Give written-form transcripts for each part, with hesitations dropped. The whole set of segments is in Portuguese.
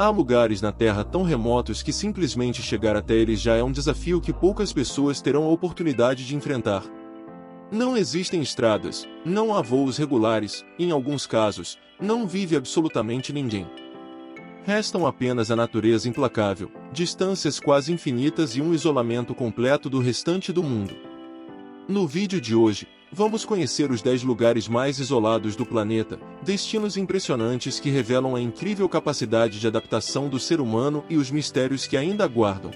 Há lugares na Terra tão remotos que simplesmente chegar até eles já é um desafio que poucas pessoas terão a oportunidade de enfrentar. Não existem estradas, não há voos regulares, e em alguns casos, não vive absolutamente ninguém. Restam apenas a natureza implacável, distâncias quase infinitas e um isolamento completo do restante do mundo. No vídeo de hoje, vamos conhecer os 10 lugares mais isolados do planeta, destinos impressionantes que revelam a incrível capacidade de adaptação do ser humano e os mistérios que ainda aguardam.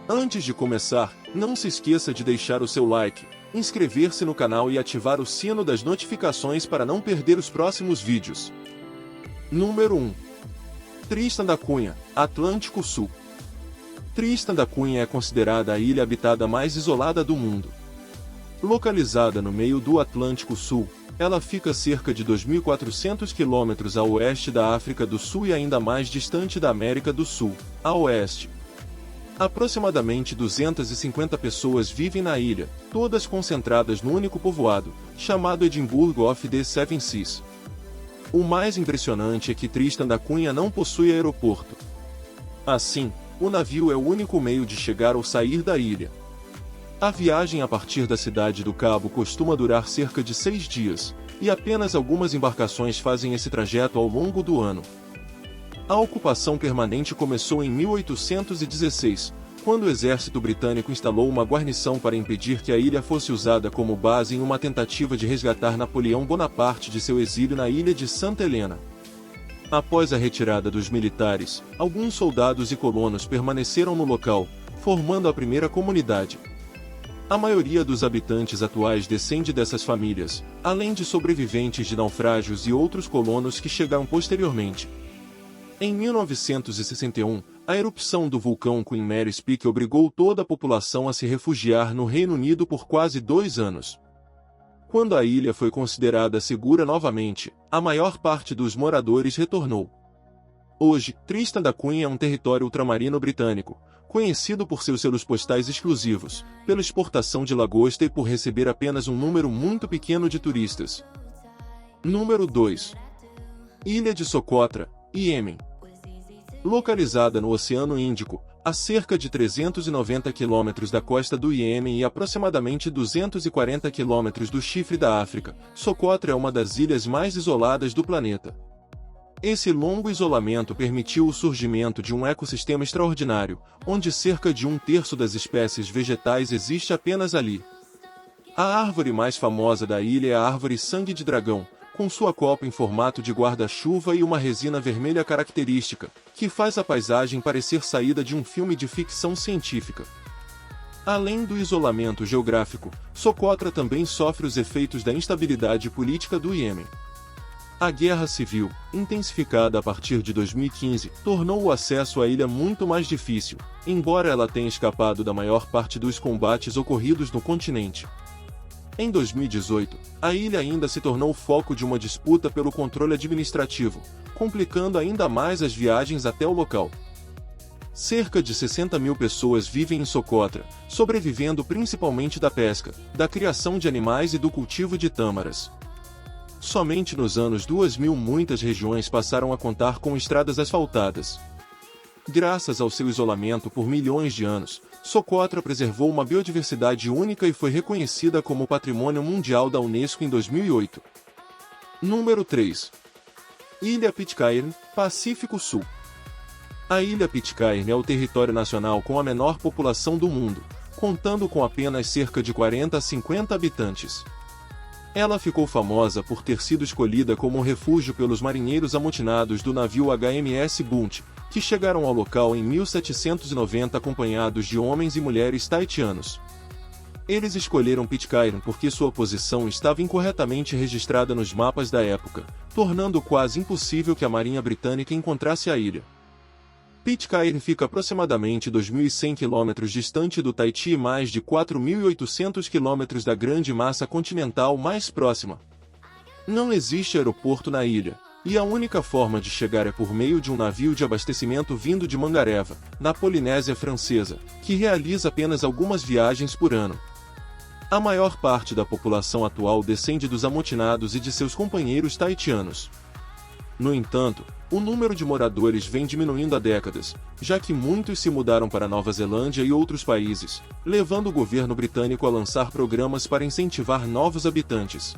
Antes de começar, não se esqueça de deixar o seu like, inscrever-se no canal e ativar o sino das notificações para não perder os próximos vídeos. Número 1. Tristan da Cunha, Atlântico Sul. Tristan da Cunha é considerada a ilha habitada mais isolada do mundo. Localizada no meio do Atlântico Sul, ela fica cerca de 2.400 quilômetros a oeste da África do Sul e ainda mais distante da América do Sul, a oeste. Aproximadamente 250 pessoas vivem na ilha, todas concentradas no único povoado, chamado Edimburgo of the Seven Seas. O mais impressionante é que Tristan da Cunha não possui aeroporto. Assim, o navio é o único meio de chegar ou sair da ilha. A viagem a partir da cidade do Cabo costuma durar cerca de 6 dias, e apenas algumas embarcações fazem esse trajeto ao longo do ano. A ocupação permanente começou em 1816, quando o exército britânico instalou uma guarnição para impedir que a ilha fosse usada como base em uma tentativa de resgatar Napoleão Bonaparte de seu exílio na ilha de Santa Helena. Após a retirada dos militares, alguns soldados e colonos permaneceram no local, formando a primeira comunidade. A maioria dos habitantes atuais descende dessas famílias, além de sobreviventes de naufrágios e outros colonos que chegaram posteriormente. Em 1961, a erupção do vulcão Queen Mary's Peak obrigou toda a população a se refugiar no Reino Unido por quase 2 anos. Quando a ilha foi considerada segura novamente, a maior parte dos moradores retornou. Hoje, Tristan da Cunha é um território ultramarino britânico, conhecido por seus selos postais exclusivos, pela exportação de lagosta e por receber apenas um número muito pequeno de turistas. Número 2. Ilha de Socotra, Iêmen. Localizada no Oceano Índico, a cerca de 390 quilômetros da costa do Iêmen e aproximadamente 240 quilômetros do chifre da África, Socotra é uma das ilhas mais isoladas do planeta. Esse longo isolamento permitiu o surgimento de um ecossistema extraordinário, onde cerca de 1/3 das espécies vegetais existe apenas ali. A árvore mais famosa da ilha é a árvore sangue de dragão, com sua copa em formato de guarda-chuva e uma resina vermelha característica, que faz a paisagem parecer saída de um filme de ficção científica. Além do isolamento geográfico, Socotra também sofre os efeitos da instabilidade política do Iêmen. A guerra civil, intensificada a partir de 2015, tornou o acesso à ilha muito mais difícil, embora ela tenha escapado da maior parte dos combates ocorridos no continente. Em 2018, a ilha ainda se tornou foco de uma disputa pelo controle administrativo, complicando ainda mais as viagens até o local. Cerca de 60 mil pessoas vivem em Socotra, sobrevivendo principalmente da pesca, da criação de animais e do cultivo de tâmaras. Somente nos anos 2000 muitas regiões passaram a contar com estradas asfaltadas. Graças ao seu isolamento por milhões de anos, Socotra preservou uma biodiversidade única e foi reconhecida como Patrimônio Mundial da Unesco em 2008. Número 3. Ilha Pitcairn, Pacífico Sul. A Ilha Pitcairn é o território nacional com a menor população do mundo, contando com apenas cerca de 40 a 50 habitantes. Ela ficou famosa por ter sido escolhida como refúgio pelos marinheiros amotinados do navio HMS Bounty, que chegaram ao local em 1790 acompanhados de homens e mulheres taitianos. Eles escolheram Pitcairn porque sua posição estava incorretamente registrada nos mapas da época, tornando quase impossível que a Marinha Britânica encontrasse a ilha. Pitcairn fica aproximadamente 2.100 km distante do Tahiti e mais de 4.800 km da grande massa continental mais próxima. Não existe aeroporto na ilha, e a única forma de chegar é por meio de um navio de abastecimento vindo de Mangareva, na Polinésia Francesa, que realiza apenas algumas viagens por ano. A maior parte da população atual descende dos amotinados e de seus companheiros tahitianos. No entanto, o número de moradores vem diminuindo há décadas, já que muitos se mudaram para Nova Zelândia e outros países, levando o governo britânico a lançar programas para incentivar novos habitantes.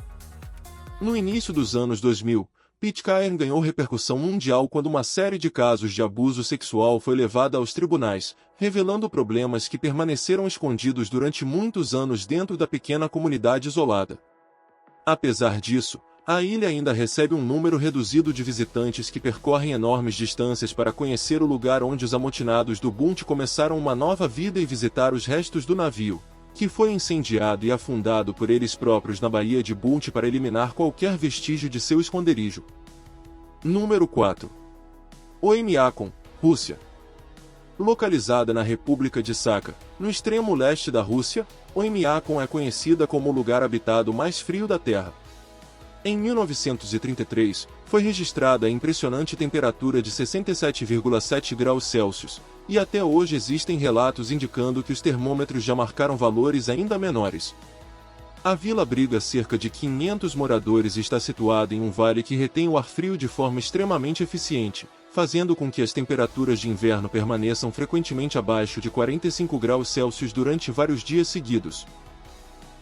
No início dos anos 2000, Pitcairn ganhou repercussão mundial quando uma série de casos de abuso sexual foi levada aos tribunais, revelando problemas que permaneceram escondidos durante muitos anos dentro da pequena comunidade isolada. Apesar disso, a ilha ainda recebe um número reduzido de visitantes que percorrem enormes distâncias para conhecer o lugar onde os amotinados do Bounty começaram uma nova vida e visitar os restos do navio, que foi incendiado e afundado por eles próprios na Baía de Bounty para eliminar qualquer vestígio de seu esconderijo. Número 4. Oymyakon, Rússia. Localizada na República de Sakha, no extremo leste da Rússia, Oymyakon é conhecida como o lugar habitado mais frio da Terra. Em 1933, foi registrada a impressionante temperatura de 67,7 graus Celsius, e até hoje existem relatos indicando que os termômetros já marcaram valores ainda menores. A vila abriga cerca de 500 moradores e está situada em um vale que retém o ar frio de forma extremamente eficiente, fazendo com que as temperaturas de inverno permaneçam frequentemente abaixo de 45 graus Celsius durante vários dias seguidos.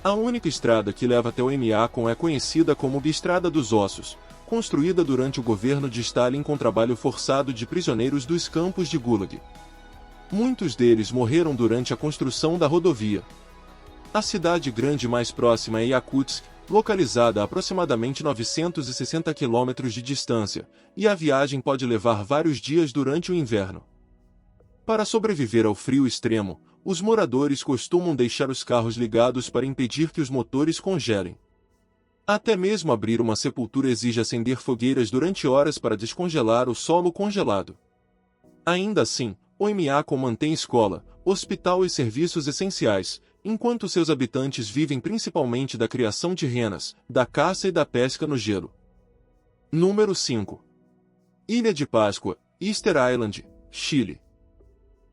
A única estrada que leva até Oymyakon é conhecida como Estrada dos Ossos, construída durante o governo de Stalin com trabalho forçado de prisioneiros dos campos de Gulag. Muitos deles morreram durante a construção da rodovia. A cidade grande mais próxima é Yakutsk, localizada a aproximadamente 960 km de distância, e a viagem pode levar vários dias durante o inverno. Para sobreviver ao frio extremo, os moradores costumam deixar os carros ligados para impedir que os motores congelem. Até mesmo abrir uma sepultura exige acender fogueiras durante horas para descongelar o solo congelado. Ainda assim, Oymyakon mantém escola, hospital e serviços essenciais, enquanto seus habitantes vivem principalmente da criação de renas, da caça e da pesca no gelo. Número 5. Ilha de Páscoa, Easter Island, Chile.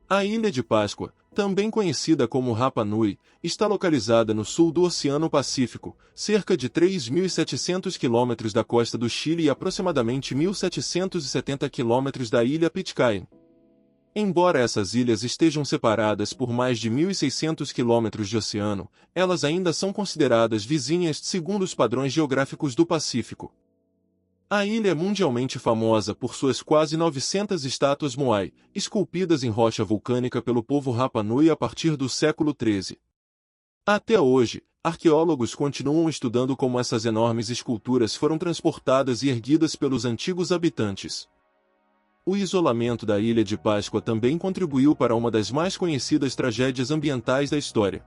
A Ilha de Páscoa, também conhecida como Rapa Nui, está localizada no sul do Oceano Pacífico, cerca de 3.700 km da costa do Chile e aproximadamente 1.770 km da ilha Pitcairn. Embora essas ilhas estejam separadas por mais de 1.600 km de oceano, elas ainda são consideradas vizinhas segundo os padrões geográficos do Pacífico. A ilha é mundialmente famosa por suas quase 900 estátuas moai, esculpidas em rocha vulcânica pelo povo Rapa Nui a partir do século XIII. Até hoje, arqueólogos continuam estudando como essas enormes esculturas foram transportadas e erguidas pelos antigos habitantes. O isolamento da Ilha de Páscoa também contribuiu para uma das mais conhecidas tragédias ambientais da história.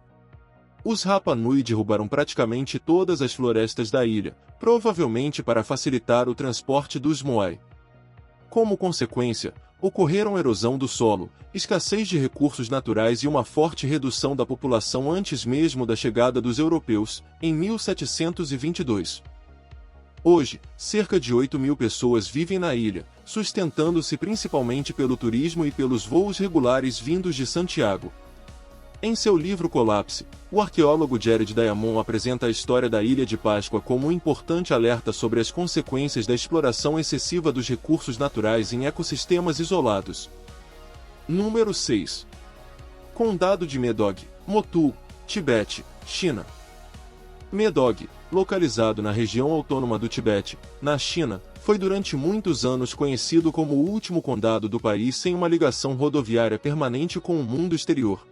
Os Rapa Nui derrubaram praticamente todas as florestas da ilha, provavelmente para facilitar o transporte dos moai. Como consequência, ocorreram erosão do solo, escassez de recursos naturais e uma forte redução da população antes mesmo da chegada dos europeus, em 1722. Hoje, cerca de 8.000 pessoas vivem na ilha, sustentando-se principalmente pelo turismo e pelos voos regulares vindos de Santiago. Em seu livro Colapse, o arqueólogo Jared Diamond apresenta a história da Ilha de Páscoa como um importante alerta sobre as consequências da exploração excessiva dos recursos naturais em ecossistemas isolados. Número 6. Condado de Medog, Motul, Tibete, China. Medog, localizado na região autônoma do Tibete, na China, foi durante muitos anos conhecido como o último condado do país sem uma ligação rodoviária permanente com o mundo exterior.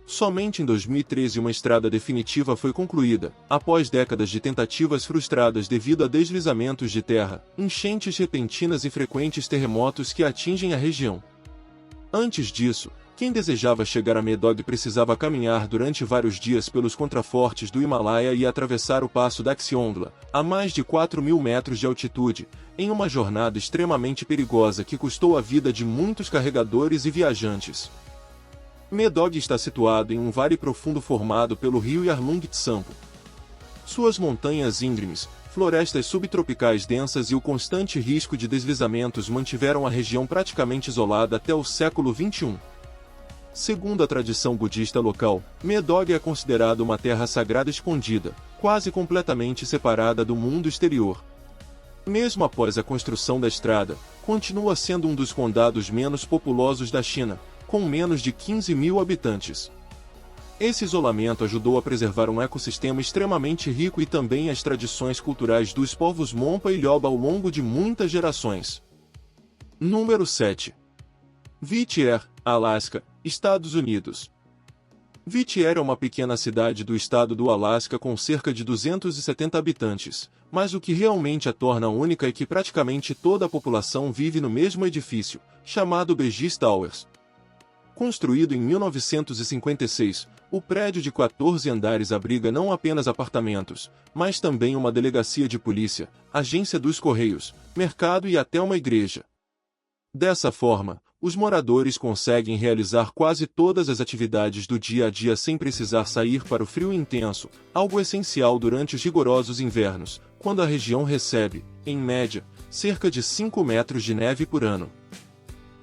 Somente em 2013 uma estrada definitiva foi concluída, após décadas de tentativas frustradas devido a deslizamentos de terra, enchentes repentinas e frequentes terremotos que atingem a região. Antes disso, quem desejava chegar a Medog precisava caminhar durante vários dias pelos contrafortes do Himalaia e atravessar o passo Daxiongla, a mais de 4.000 metros de altitude, em uma jornada extremamente perigosa que custou a vida de muitos carregadores e viajantes. Medog está situado em um vale profundo formado pelo rio Yarlung Tsampo. Suas montanhas íngremes, florestas subtropicais densas e o constante risco de deslizamentos mantiveram a região praticamente isolada até o século XXI. Segundo a tradição budista local, Medog é considerado uma terra sagrada escondida, quase completamente separada do mundo exterior. Mesmo após a construção da estrada, continua sendo um dos condados menos populosos da China, com menos de 15 mil habitantes. Esse isolamento ajudou a preservar um ecossistema extremamente rico e também as tradições culturais dos povos Monpa e Lhoba ao longo de muitas gerações. Número 7. Whittier, Alasca, Estados Unidos. Whittier é uma pequena cidade do estado do Alasca com cerca de 270 habitantes, mas o que realmente a torna única é que praticamente toda a população vive no mesmo edifício, chamado Begis Towers. Construído em 1956, o prédio de 14 andares abriga não apenas apartamentos, mas também uma delegacia de polícia, agência dos correios, mercado e até uma igreja. Dessa forma, os moradores conseguem realizar quase todas as atividades do dia a dia sem precisar sair para o frio intenso, algo essencial durante os rigorosos invernos, quando a região recebe, em média, cerca de 5 metros de neve por ano.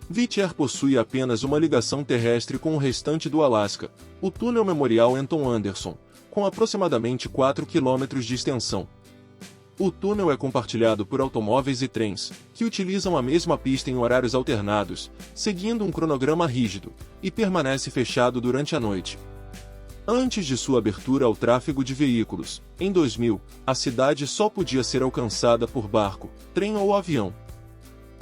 Whittier possui apenas uma ligação terrestre com o restante do Alasca, o túnel memorial Anton Anderson, com aproximadamente 4 km de extensão. O túnel é compartilhado por automóveis e trens, que utilizam a mesma pista em horários alternados, seguindo um cronograma rígido, e permanece fechado durante a noite. Antes de sua abertura ao tráfego de veículos, em 2000, a cidade só podia ser alcançada por barco, trem ou avião.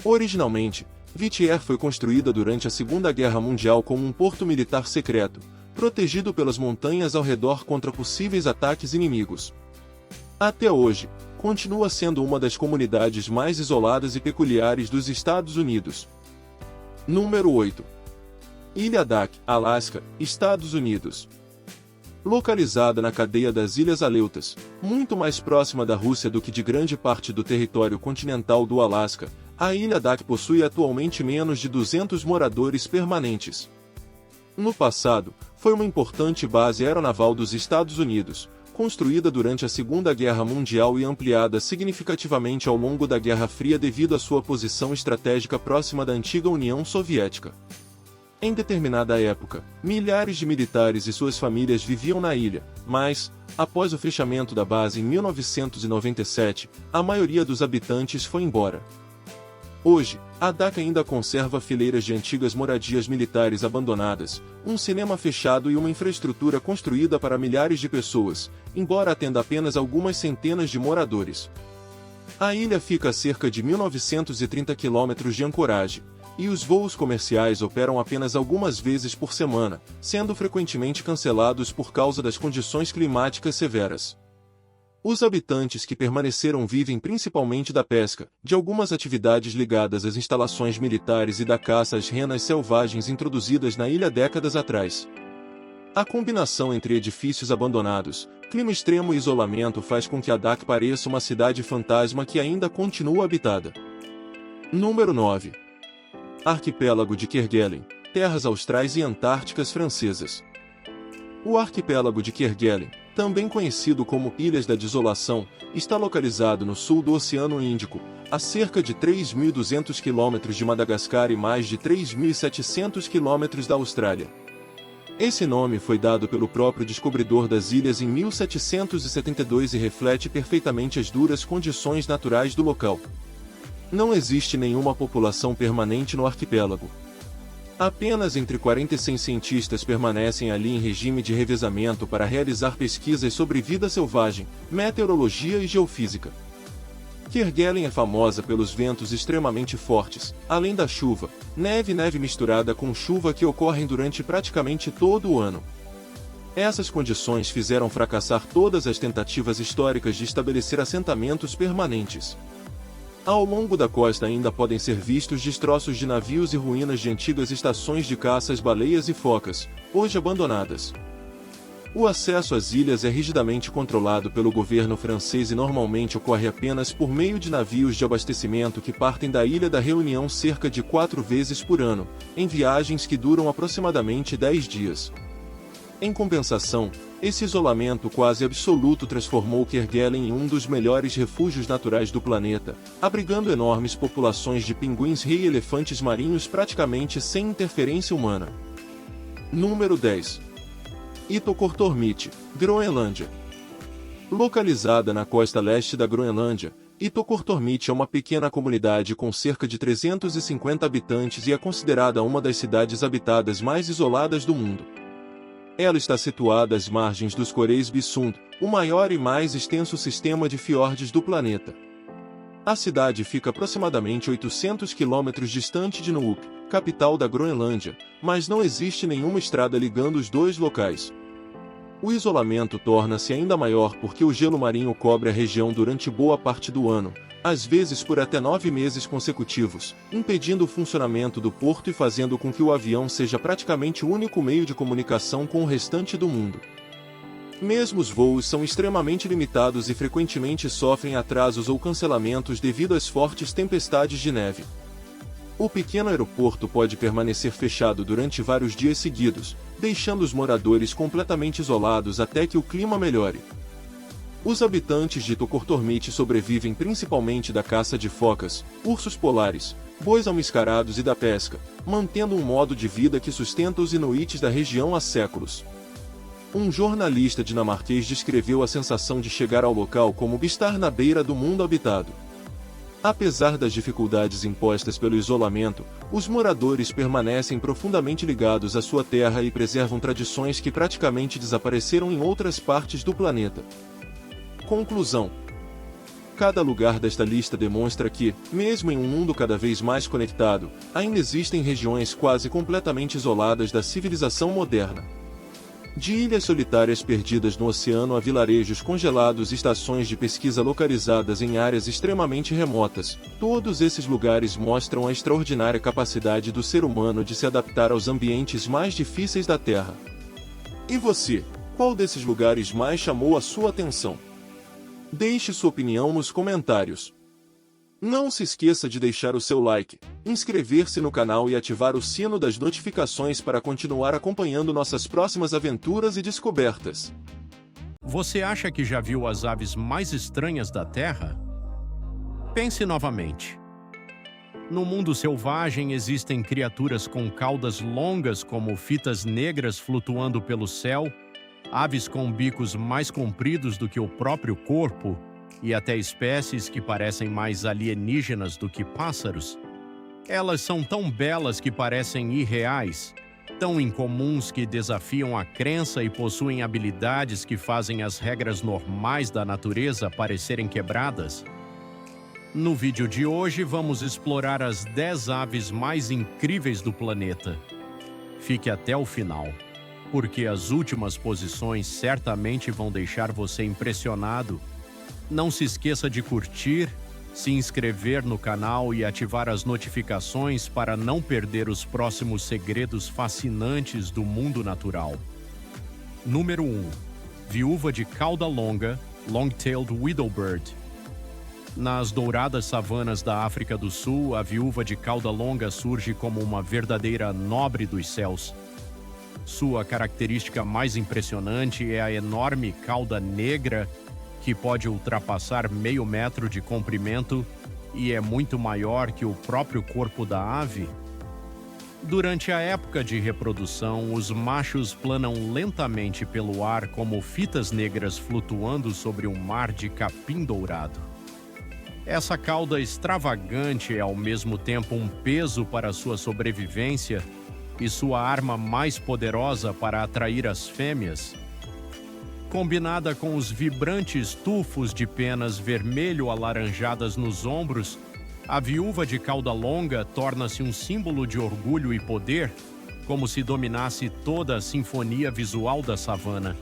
Originalmente, Whittier foi construída durante a Segunda Guerra Mundial como um porto militar secreto, protegido pelas montanhas ao redor contra possíveis ataques inimigos. Até hoje, continua sendo uma das comunidades mais isoladas e peculiares dos Estados Unidos. Número 8. Ilha Dak, Alasca, Estados Unidos. Localizada na cadeia das Ilhas Aleutas, muito mais próxima da Rússia do que de grande parte do território continental do Alasca, a Ilha Dak possui atualmente menos de 200 moradores permanentes. No passado, foi uma importante base aeronaval dos Estados Unidos, construída durante a Segunda Guerra Mundial e ampliada significativamente ao longo da Guerra Fria devido à sua posição estratégica próxima da antiga União Soviética. Em determinada época, milhares de militares e suas famílias viviam na ilha, mas, após o fechamento da base em 1997, a maioria dos habitantes foi embora. Hoje, a Dak ainda conserva fileiras de antigas moradias militares abandonadas, um cinema fechado e uma infraestrutura construída para milhares de pessoas, embora atenda apenas algumas centenas de moradores. A ilha fica a cerca de 1.930 quilômetros de ancoragem, e os voos comerciais operam apenas algumas vezes por semana, sendo frequentemente cancelados por causa das condições climáticas severas. Os habitantes que permaneceram vivem principalmente da pesca, de algumas atividades ligadas às instalações militares e da caça às renas selvagens introduzidas na ilha décadas atrás. A combinação entre edifícios abandonados, clima extremo e isolamento faz com que a Dak pareça uma cidade fantasma que ainda continua habitada. Número 9. Arquipélago de Kerguelen, terras austrais e antárticas francesas. O arquipélago de Kerguelen, também conhecido como Ilhas da Desolação, está localizado no sul do Oceano Índico, a cerca de 3.200 km de Madagascar e mais de 3.700 km da Austrália. Esse nome foi dado pelo próprio descobridor das ilhas em 1772 e reflete perfeitamente as duras condições naturais do local. Não existe nenhuma população permanente no arquipélago. Apenas entre 40 e 100 cientistas permanecem ali em regime de revezamento para realizar pesquisas sobre vida selvagem, meteorologia e geofísica. Kerguelen é famosa pelos ventos extremamente fortes, além da chuva, neve misturada com chuva que ocorrem durante praticamente todo o ano. Essas condições fizeram fracassar todas as tentativas históricas de estabelecer assentamentos permanentes. Ao longo da costa ainda podem ser vistos destroços de navios e ruínas de antigas estações de caça às baleias e focas, hoje abandonadas. O acesso às ilhas é rigidamente controlado pelo governo francês e normalmente ocorre apenas por meio de navios de abastecimento que partem da Ilha da Reunião cerca de 4 vezes por ano, em viagens que duram aproximadamente 10 dias. Em compensação, esse isolamento quase absoluto transformou Kerguelen em um dos melhores refúgios naturais do planeta, abrigando enormes populações de pinguins-rei e elefantes marinhos praticamente sem interferência humana. Número 10. Itokortormit, Groenlândia. Localizada na costa leste da Groenlândia, Itokortormit é uma pequena comunidade com cerca de 350 habitantes e é considerada uma das cidades habitadas mais isoladas do mundo. Ela está situada às margens dos Coreis Bissund, o maior e mais extenso sistema de fiordes do planeta. A cidade fica aproximadamente 800 quilômetros distante de Nuuk, capital da Groenlândia, mas não existe nenhuma estrada ligando os dois locais. O isolamento torna-se ainda maior porque o gelo marinho cobre a região durante boa parte do ano, às vezes por até 9 meses consecutivos, impedindo o funcionamento do porto e fazendo com que o avião seja praticamente o único meio de comunicação com o restante do mundo. Mesmo os voos são extremamente limitados e frequentemente sofrem atrasos ou cancelamentos devido às fortes tempestades de neve. O pequeno aeroporto pode permanecer fechado durante vários dias seguidos, deixando os moradores completamente isolados até que o clima melhore. Os habitantes de Itokortormit sobrevivem principalmente da caça de focas, ursos polares, bois almiscarados e da pesca, mantendo um modo de vida que sustenta os inuites da região há séculos. Um jornalista dinamarquês descreveu a sensação de chegar ao local como estar na beira do mundo habitado. Apesar das dificuldades impostas pelo isolamento, os moradores permanecem profundamente ligados à sua terra e preservam tradições que praticamente desapareceram em outras partes do planeta. Conclusão: cada lugar desta lista demonstra que, mesmo em um mundo cada vez mais conectado, ainda existem regiões quase completamente isoladas da civilização moderna. De ilhas solitárias perdidas no oceano a vilarejos congelados e estações de pesquisa localizadas em áreas extremamente remotas, todos esses lugares mostram a extraordinária capacidade do ser humano de se adaptar aos ambientes mais difíceis da Terra. E você, qual desses lugares mais chamou a sua atenção? Deixe sua opinião nos comentários. Não se esqueça de deixar o seu like, inscrever-se no canal e ativar o sino das notificações para continuar acompanhando nossas próximas aventuras e descobertas. Você acha que já viu as aves mais estranhas da Terra? Pense novamente. No mundo selvagem existem criaturas com caudas longas como fitas negras flutuando pelo céu, aves com bicos mais compridos do que o próprio corpo, e até espécies que parecem mais alienígenas do que pássaros. Elas são tão belas que parecem irreais, tão incomuns que desafiam a crença e possuem habilidades que fazem as regras normais da natureza parecerem quebradas. No vídeo de hoje vamos explorar as 10 aves mais incríveis do planeta. Fique até o final, porque as últimas posições certamente vão deixar você impressionado. Não se esqueça de curtir, se inscrever no canal e ativar as notificações para não perder os próximos segredos fascinantes do mundo natural. Número 1. Viúva de cauda longa, Long-tailed Widowbird. Nas douradas savanas da África do Sul, a viúva de cauda longa surge como uma verdadeira nobre dos céus. Sua característica mais impressionante é a enorme cauda negra, que pode ultrapassar meio metro de comprimento e é muito maior que o próprio corpo da ave. Durante a época de reprodução, os machos planam lentamente pelo ar como fitas negras flutuando sobre um mar de capim dourado. Essa cauda extravagante é ao mesmo tempo um peso para sua sobrevivência e sua arma mais poderosa para atrair as fêmeas. Combinada com os vibrantes tufos de penas vermelho-alaranjadas nos ombros, a viúva de cauda longa torna-se um símbolo de orgulho e poder, como se dominasse toda a sinfonia visual da savana.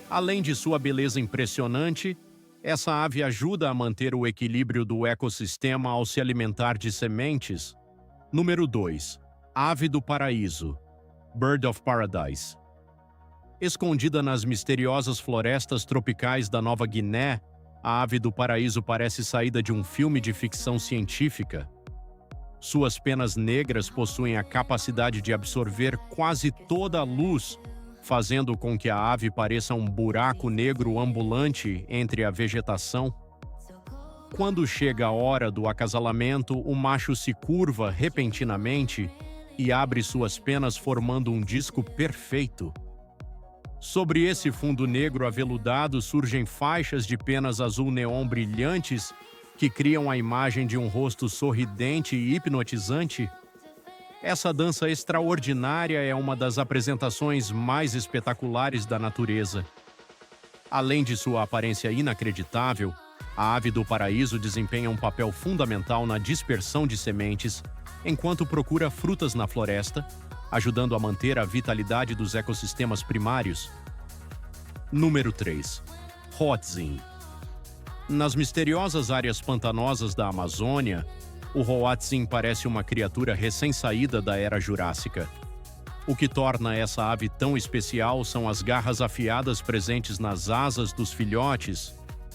Além de sua beleza impressionante, essa ave ajuda a manter o equilíbrio do ecossistema ao se alimentar de sementes. Número 2. Ave do paraíso, Bird of Paradise. Escondida nas misteriosas florestas tropicais da Nova Guiné, a ave do paraíso parece saída de um filme de ficção científica. Suas penas negras possuem a capacidade de absorver quase toda a luz, fazendo com que a ave pareça um buraco negro ambulante entre a vegetação. Quando chega a hora do acasalamento, o macho se curva repentinamente e abre suas penas formando um disco perfeito. Sobre esse fundo negro aveludado surgem faixas de penas azul neon brilhantes que criam a imagem de um rosto sorridente e hipnotizante. Essa dança extraordinária é uma das apresentações mais espetaculares da natureza. Além de sua aparência inacreditável, a ave do paraíso desempenha um papel fundamental na dispersão de sementes, enquanto procura frutas na floresta, ajudando a manter a vitalidade dos ecossistemas primários. Número 3. Hoatzin. Nas misteriosas áreas pantanosas da Amazônia, o Hoatzin parece uma criatura recém-saída da Era Jurássica. O que torna essa ave tão especial são as garras afiadas presentes nas asas dos filhotes,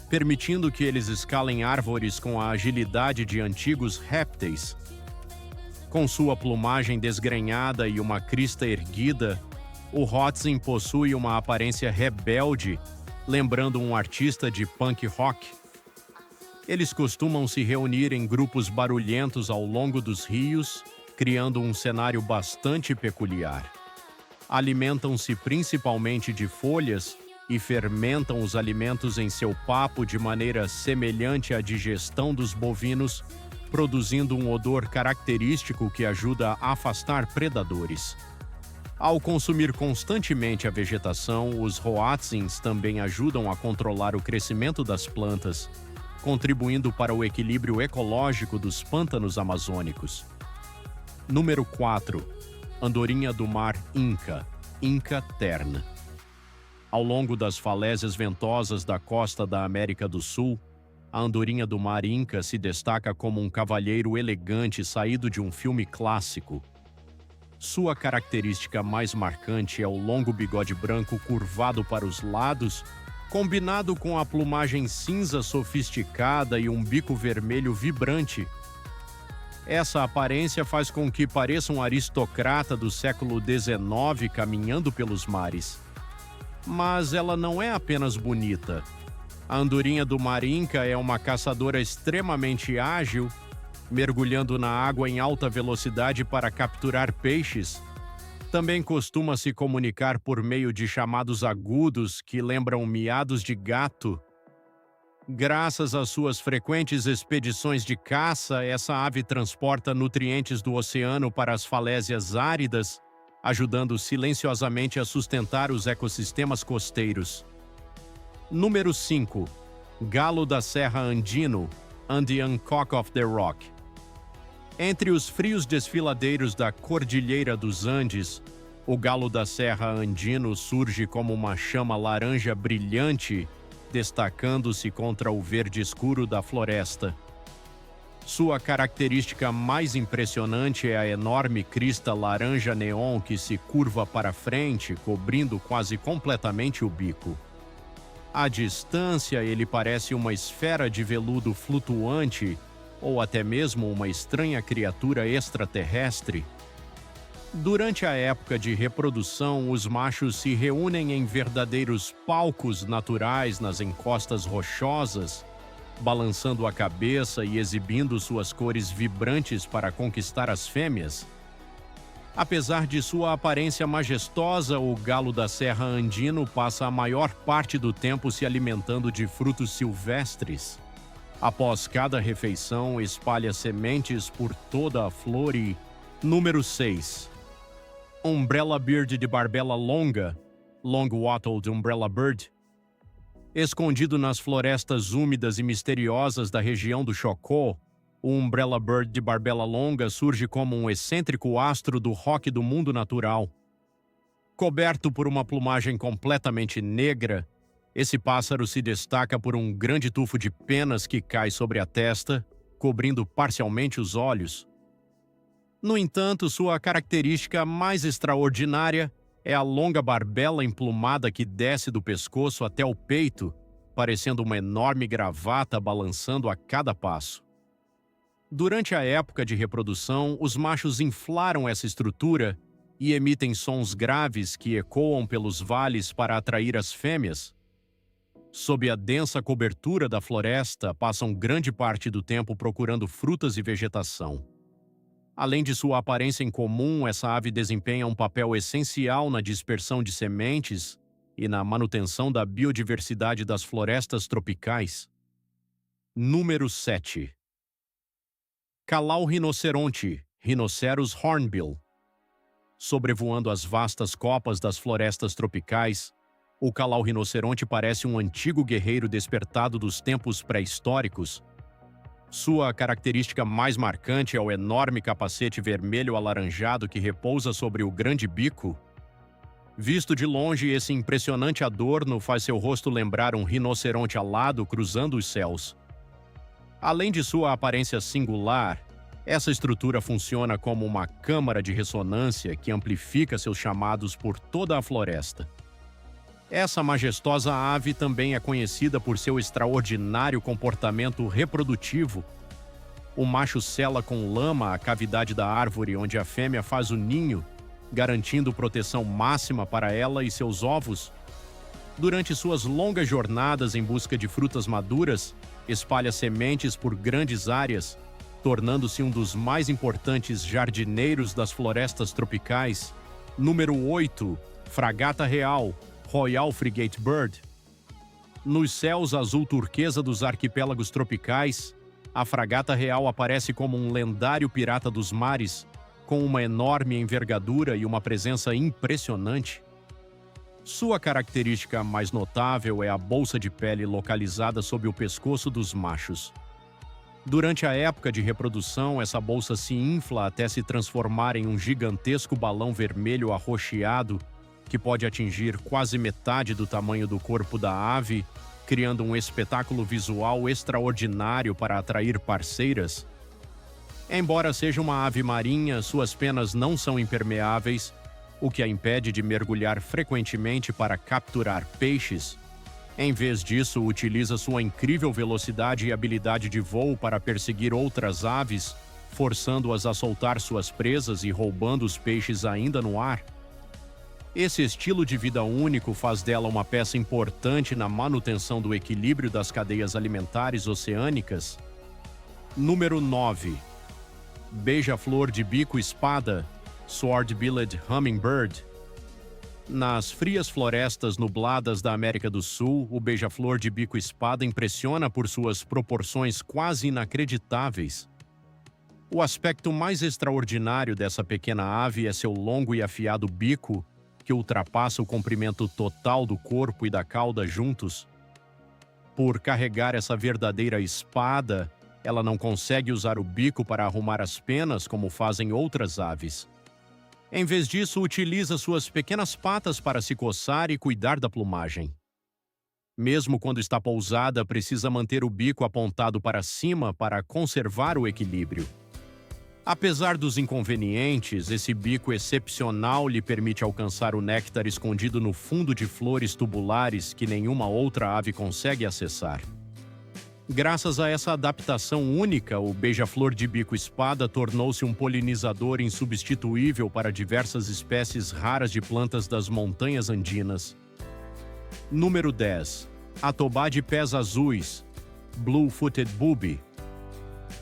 permitindo que eles escalem árvores com a agilidade de antigos répteis. Com sua plumagem desgrenhada e uma crista erguida, o Hoatzin possui uma aparência rebelde, lembrando um artista de punk rock. Eles costumam se reunir em grupos barulhentos ao longo dos rios, criando um cenário bastante peculiar. Alimentam-se principalmente de folhas e fermentam os alimentos em seu papo de maneira semelhante à digestão dos bovinos, produzindo um odor característico que ajuda a afastar predadores. Ao consumir constantemente a vegetação, os Hoatzins também ajudam a controlar o crescimento das plantas, contribuindo para o equilíbrio ecológico dos pântanos amazônicos. Número 4. Andorinha do mar Inca, Inca terna. Ao longo das falésias ventosas da costa da América do Sul, a andorinha do mar Inca se destaca como um cavalheiro elegante saído de um filme clássico. Sua característica mais marcante é o longo bigode branco curvado para os lados, combinado com a plumagem cinza sofisticada e um bico vermelho vibrante. Essa aparência faz com que pareça um aristocrata do século XIX caminhando pelos mares. Mas ela não é apenas bonita. A andorinha do mar Inca é uma caçadora extremamente ágil, mergulhando na água em alta velocidade para capturar peixes. Também costuma se comunicar por meio de chamados agudos que lembram miados de gato. Graças às suas frequentes expedições de caça, essa ave transporta nutrientes do oceano para as falésias áridas, ajudando silenciosamente a sustentar os ecossistemas costeiros. Número 5. Galo da Serra Andino, Andean Cock of the Rock. Entre os frios desfiladeiros da Cordilheira dos Andes, o galo da Serra Andino surge como uma chama laranja brilhante, destacando-se contra o verde escuro da floresta. Sua característica mais impressionante é a enorme crista laranja neon que se curva para frente, cobrindo quase completamente o bico. À distância, ele parece uma esfera de veludo flutuante ou até mesmo uma estranha criatura extraterrestre. Durante a época de reprodução, os machos se reúnem em verdadeiros palcos naturais nas encostas rochosas, balançando a cabeça e exibindo suas cores vibrantes para conquistar as fêmeas. Apesar de sua aparência majestosa, o galo da Serra Andino passa a maior parte do tempo se alimentando de frutos silvestres. Após cada refeição, espalha sementes por toda a flor e... Número 6. Umbrella Bird de barbela longa, Long-wattled Umbrella Bird. Escondido nas florestas úmidas e misteriosas da região do Chocó, o Umbrella Bird de barbela longa surge como um excêntrico astro do rock do mundo natural. Coberto por uma plumagem completamente negra, esse pássaro se destaca por um grande tufo de penas que cai sobre a testa, cobrindo parcialmente os olhos. No entanto, sua característica mais extraordinária é a longa barbela emplumada que desce do pescoço até o peito, parecendo uma enorme gravata balançando a cada passo. Durante a época de reprodução, os machos inflaram essa estrutura e emitem sons graves que ecoam pelos vales para atrair as fêmeas. Sob a densa cobertura da floresta, passam grande parte do tempo procurando frutas e vegetação. Além de sua aparência incomum, essa ave desempenha um papel essencial na dispersão de sementes e na manutenção da biodiversidade das florestas tropicais. Número 7. Calau-rinoceronte, Rhinoceros hornbill. Sobrevoando as vastas copas das florestas tropicais, o calau-rinoceronte parece um antigo guerreiro despertado dos tempos pré-históricos. Sua característica mais marcante é o enorme capacete vermelho alaranjado que repousa sobre o grande bico. Visto de longe, esse impressionante adorno faz seu rosto lembrar um rinoceronte alado cruzando os céus. Além de sua aparência singular, essa estrutura funciona como uma câmara de ressonância que amplifica seus chamados por toda a floresta. Essa majestosa ave também é conhecida por seu extraordinário comportamento reprodutivo. O macho sela com lama a cavidade da árvore onde a fêmea faz o ninho, garantindo proteção máxima para ela e seus ovos. Durante suas longas jornadas em busca de frutas maduras, espalha sementes por grandes áreas, tornando-se um dos mais importantes jardineiros das florestas tropicais. Número 8. Fragata real, Royal Frigate Bird. Nos céus azul turquesa dos arquipélagos tropicais, a fragata real aparece como um lendário pirata dos mares, com uma enorme envergadura e uma presença impressionante. Sua característica mais notável é a bolsa de pele localizada sob o pescoço dos machos. Durante a época de reprodução, essa bolsa se infla até se transformar em um gigantesco balão vermelho arroxeado que pode atingir quase metade do tamanho do corpo da ave, criando um espetáculo visual extraordinário para atrair parceiras. Embora seja uma ave marinha, suas penas não são impermeáveis, o que a impede de mergulhar frequentemente para capturar peixes. Em vez disso, utiliza sua incrível velocidade e habilidade de voo para perseguir outras aves, forçando-as a soltar suas presas e roubando os peixes ainda no ar. Esse estilo de vida único faz dela uma peça importante na manutenção do equilíbrio das cadeias alimentares oceânicas. Número 9. Beija-flor de bico-espada, Sword-billed hummingbird. Nas frias florestas nubladas da América do Sul, o beija-flor de bico-espada impressiona por suas proporções quase inacreditáveis. O aspecto mais extraordinário dessa pequena ave é seu longo e afiado bico, que ultrapassa o comprimento total do corpo e da cauda juntos. Por carregar essa verdadeira espada, ela não consegue usar o bico para arrumar as penas como fazem outras aves. Em vez disso, utiliza suas pequenas patas para se coçar e cuidar da plumagem. Mesmo quando está pousada, precisa manter o bico apontado para cima para conservar o equilíbrio. Apesar dos inconvenientes, esse bico excepcional lhe permite alcançar o néctar escondido no fundo de flores tubulares que nenhuma outra ave consegue acessar. Graças a essa adaptação única, o beija-flor de bico-espada tornou-se um polinizador insubstituível para diversas espécies raras de plantas das montanhas andinas. Número 10. Atobá de pés azuis, Blue-footed booby.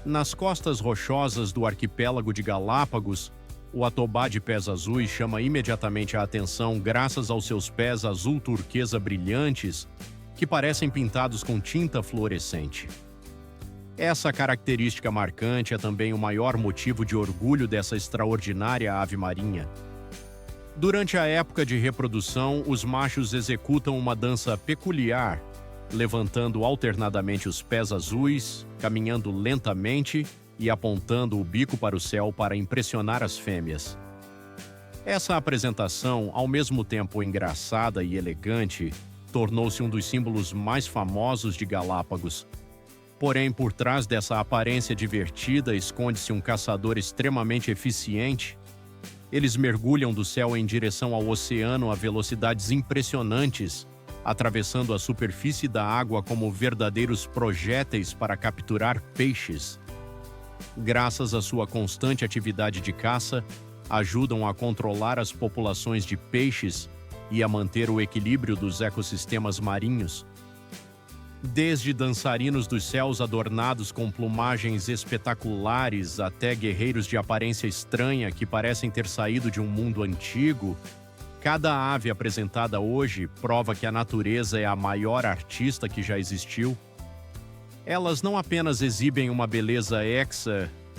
Nas costas rochosas do arquipélago de Galápagos, o atobá de pés azuis chama imediatamente a atenção graças aos seus pés azul turquesa brilhantes, que parecem pintados com tinta fluorescente. Essa característica marcante é também o maior motivo de orgulho dessa extraordinária ave marinha. Durante a época de reprodução, os machos executam uma dança peculiar, levantando alternadamente os pés azuis, caminhando lentamente e apontando o bico para o céu para impressionar as fêmeas. Essa apresentação, ao mesmo tempo engraçada e elegante, tornou-se um dos símbolos mais famosos de Galápagos. Porém, por trás dessa aparência divertida esconde-se um caçador extremamente eficiente. Eles mergulham do céu em direção ao oceano a velocidades impressionantes, atravessando a superfície da água como verdadeiros projéteis para capturar peixes. Graças à sua constante atividade de caça, ajudam a controlar as populações de peixes e a manter o equilíbrio dos ecossistemas marinhos. Desde dançarinos dos céus adornados com plumagens espetaculares até guerreiros de aparência estranha que parecem ter saído de um mundo antigo, cada ave apresentada hoje prova que a natureza é a maior artista que já existiu. Elas não apenas exibem uma beleza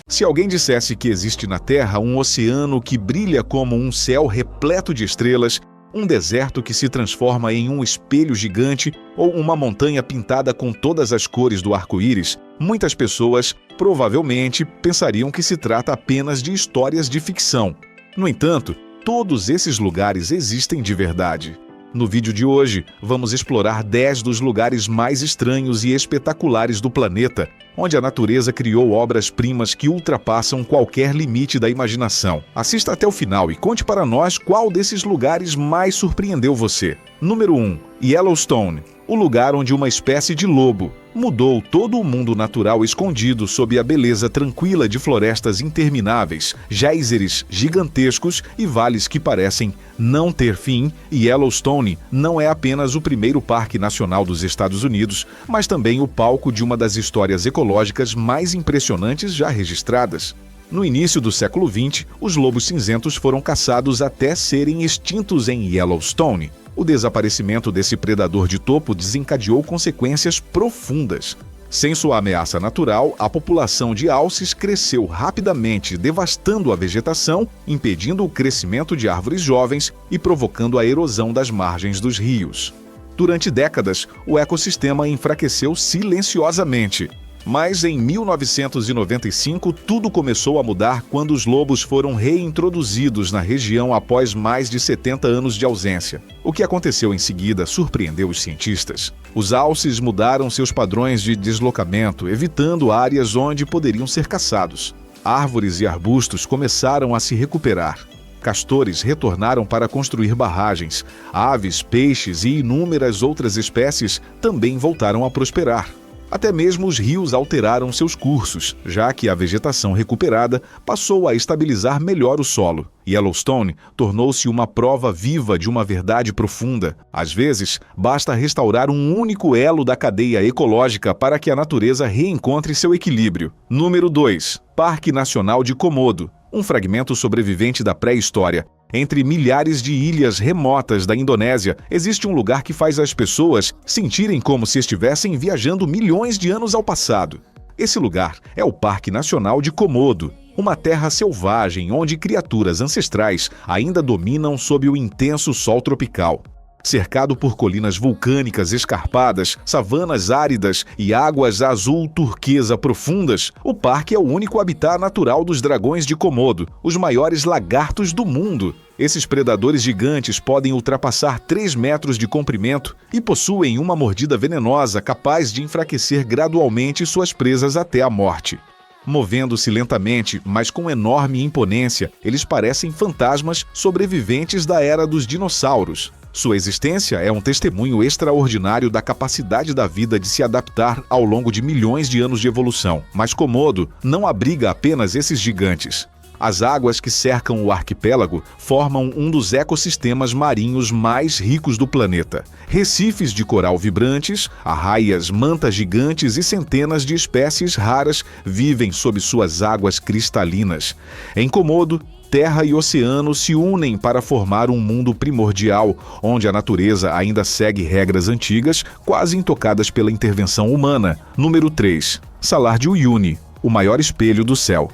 Se alguém dissesse que existe na Terra um oceano que brilha como um céu repleto de estrelas, um deserto que se transforma em um espelho gigante ou uma montanha pintada com todas as cores do arco-íris, muitas pessoas provavelmente pensariam que se trata apenas de histórias de ficção. No entanto, todos esses lugares existem de verdade. No vídeo de hoje, vamos explorar 10 dos lugares mais estranhos e espetaculares do planeta, onde a natureza criou obras-primas que ultrapassam qualquer limite da imaginação. Assista até o final e conte para nós qual desses lugares mais surpreendeu você. Número 1. Yellowstone, o lugar onde uma espécie de lobo mudou todo o mundo natural escondido sob a beleza tranquila de florestas intermináveis, géiseres gigantescos e vales que parecem não ter fim. Yellowstone não é apenas o primeiro parque nacional dos Estados Unidos, mas também o palco de uma das histórias ecológicas mais impressionantes já registradas. No início do século XX, os lobos cinzentos foram caçados até serem extintos em Yellowstone. O desaparecimento desse predador de topo desencadeou consequências profundas. Sem sua ameaça natural, a população de alces cresceu rapidamente, devastando a vegetação, impedindo o crescimento de árvores jovens e provocando a erosão das margens dos rios. Durante décadas, o ecossistema enfraqueceu silenciosamente. Mas em 1995, tudo começou a mudar quando os lobos foram reintroduzidos na região após mais de 70 anos de ausência. O que aconteceu em seguida surpreendeu os cientistas. Os alces mudaram seus padrões de deslocamento, evitando áreas onde poderiam ser caçados. Árvores e arbustos começaram a se recuperar. Castores retornaram para construir barragens. Aves, peixes e inúmeras outras espécies também voltaram a prosperar. Até mesmo os rios alteraram seus cursos, já que a vegetação recuperada passou a estabilizar melhor o solo. Yellowstone tornou-se uma prova viva de uma verdade profunda. Às vezes, basta restaurar um único elo da cadeia ecológica para que a natureza reencontre seu equilíbrio. Número 2. Parque Nacional de Komodo, um fragmento sobrevivente da pré-história. Entre milhares de ilhas remotas da Indonésia, existe um lugar que faz as pessoas sentirem como se estivessem viajando milhões de anos ao passado. Esse lugar é o Parque Nacional de Komodo, uma terra selvagem onde criaturas ancestrais ainda dominam sob o intenso sol tropical. Cercado por colinas vulcânicas escarpadas, savanas áridas e águas azul turquesa profundas, o parque é o único habitat natural dos dragões de Komodo, os maiores lagartos do mundo. Esses predadores gigantes podem ultrapassar 3 metros de comprimento e possuem uma mordida venenosa capaz de enfraquecer gradualmente suas presas até a morte. Movendo-se lentamente, mas com enorme imponência, eles parecem fantasmas sobreviventes da era dos dinossauros. Sua existência é um testemunho extraordinário da capacidade da vida de se adaptar ao longo de milhões de anos de evolução. Mas Komodo não abriga apenas esses gigantes. As águas que cercam o arquipélago formam um dos ecossistemas marinhos mais ricos do planeta. Recifes de coral vibrantes, arraias, mantas gigantes e centenas de espécies raras vivem sob suas águas cristalinas. Em Komodo, terra e oceano se unem para formar um mundo primordial, onde a natureza ainda segue regras antigas, quase intocadas pela intervenção humana. Número 3. Salar de Uyuni, o maior espelho do céu.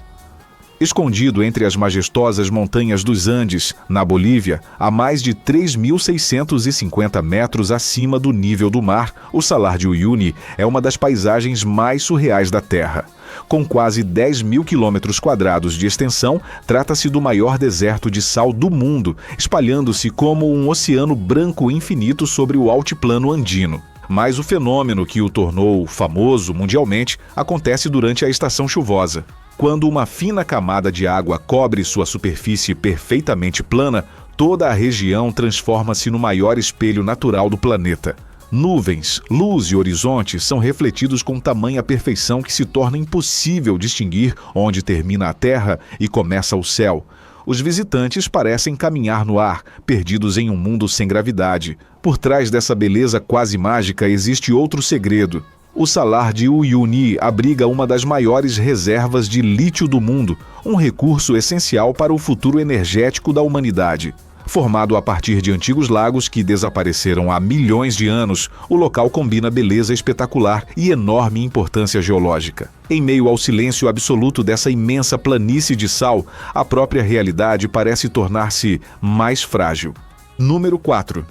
Escondido entre as majestosas montanhas dos Andes, na Bolívia, a mais de 3.650 metros acima do nível do mar, o Salar de Uyuni é uma das paisagens mais surreais da Terra. Com quase 10.000 quilômetros quadrados de extensão, trata-se do maior deserto de sal do mundo, espalhando-se como um oceano branco infinito sobre o altiplano andino. Mas o fenômeno que o tornou famoso mundialmente acontece durante a estação chuvosa. Quando uma fina camada de água cobre sua superfície perfeitamente plana, toda a região transforma-se no maior espelho natural do planeta. Nuvens, luz e horizonte são refletidos com tamanha perfeição que se torna impossível distinguir onde termina a Terra e começa o céu. Os visitantes parecem caminhar no ar, perdidos em um mundo sem gravidade. Por trás dessa beleza quase mágica existe outro segredo. O Salar de Uyuni abriga uma das maiores reservas de lítio do mundo, um recurso essencial para o futuro energético da humanidade. Formado a partir de antigos lagos que desapareceram há milhões de anos, o local combina beleza espetacular e enorme importância geológica. Em meio ao silêncio absoluto dessa imensa planície de sal, a própria realidade parece tornar-se mais frágil. Número 4.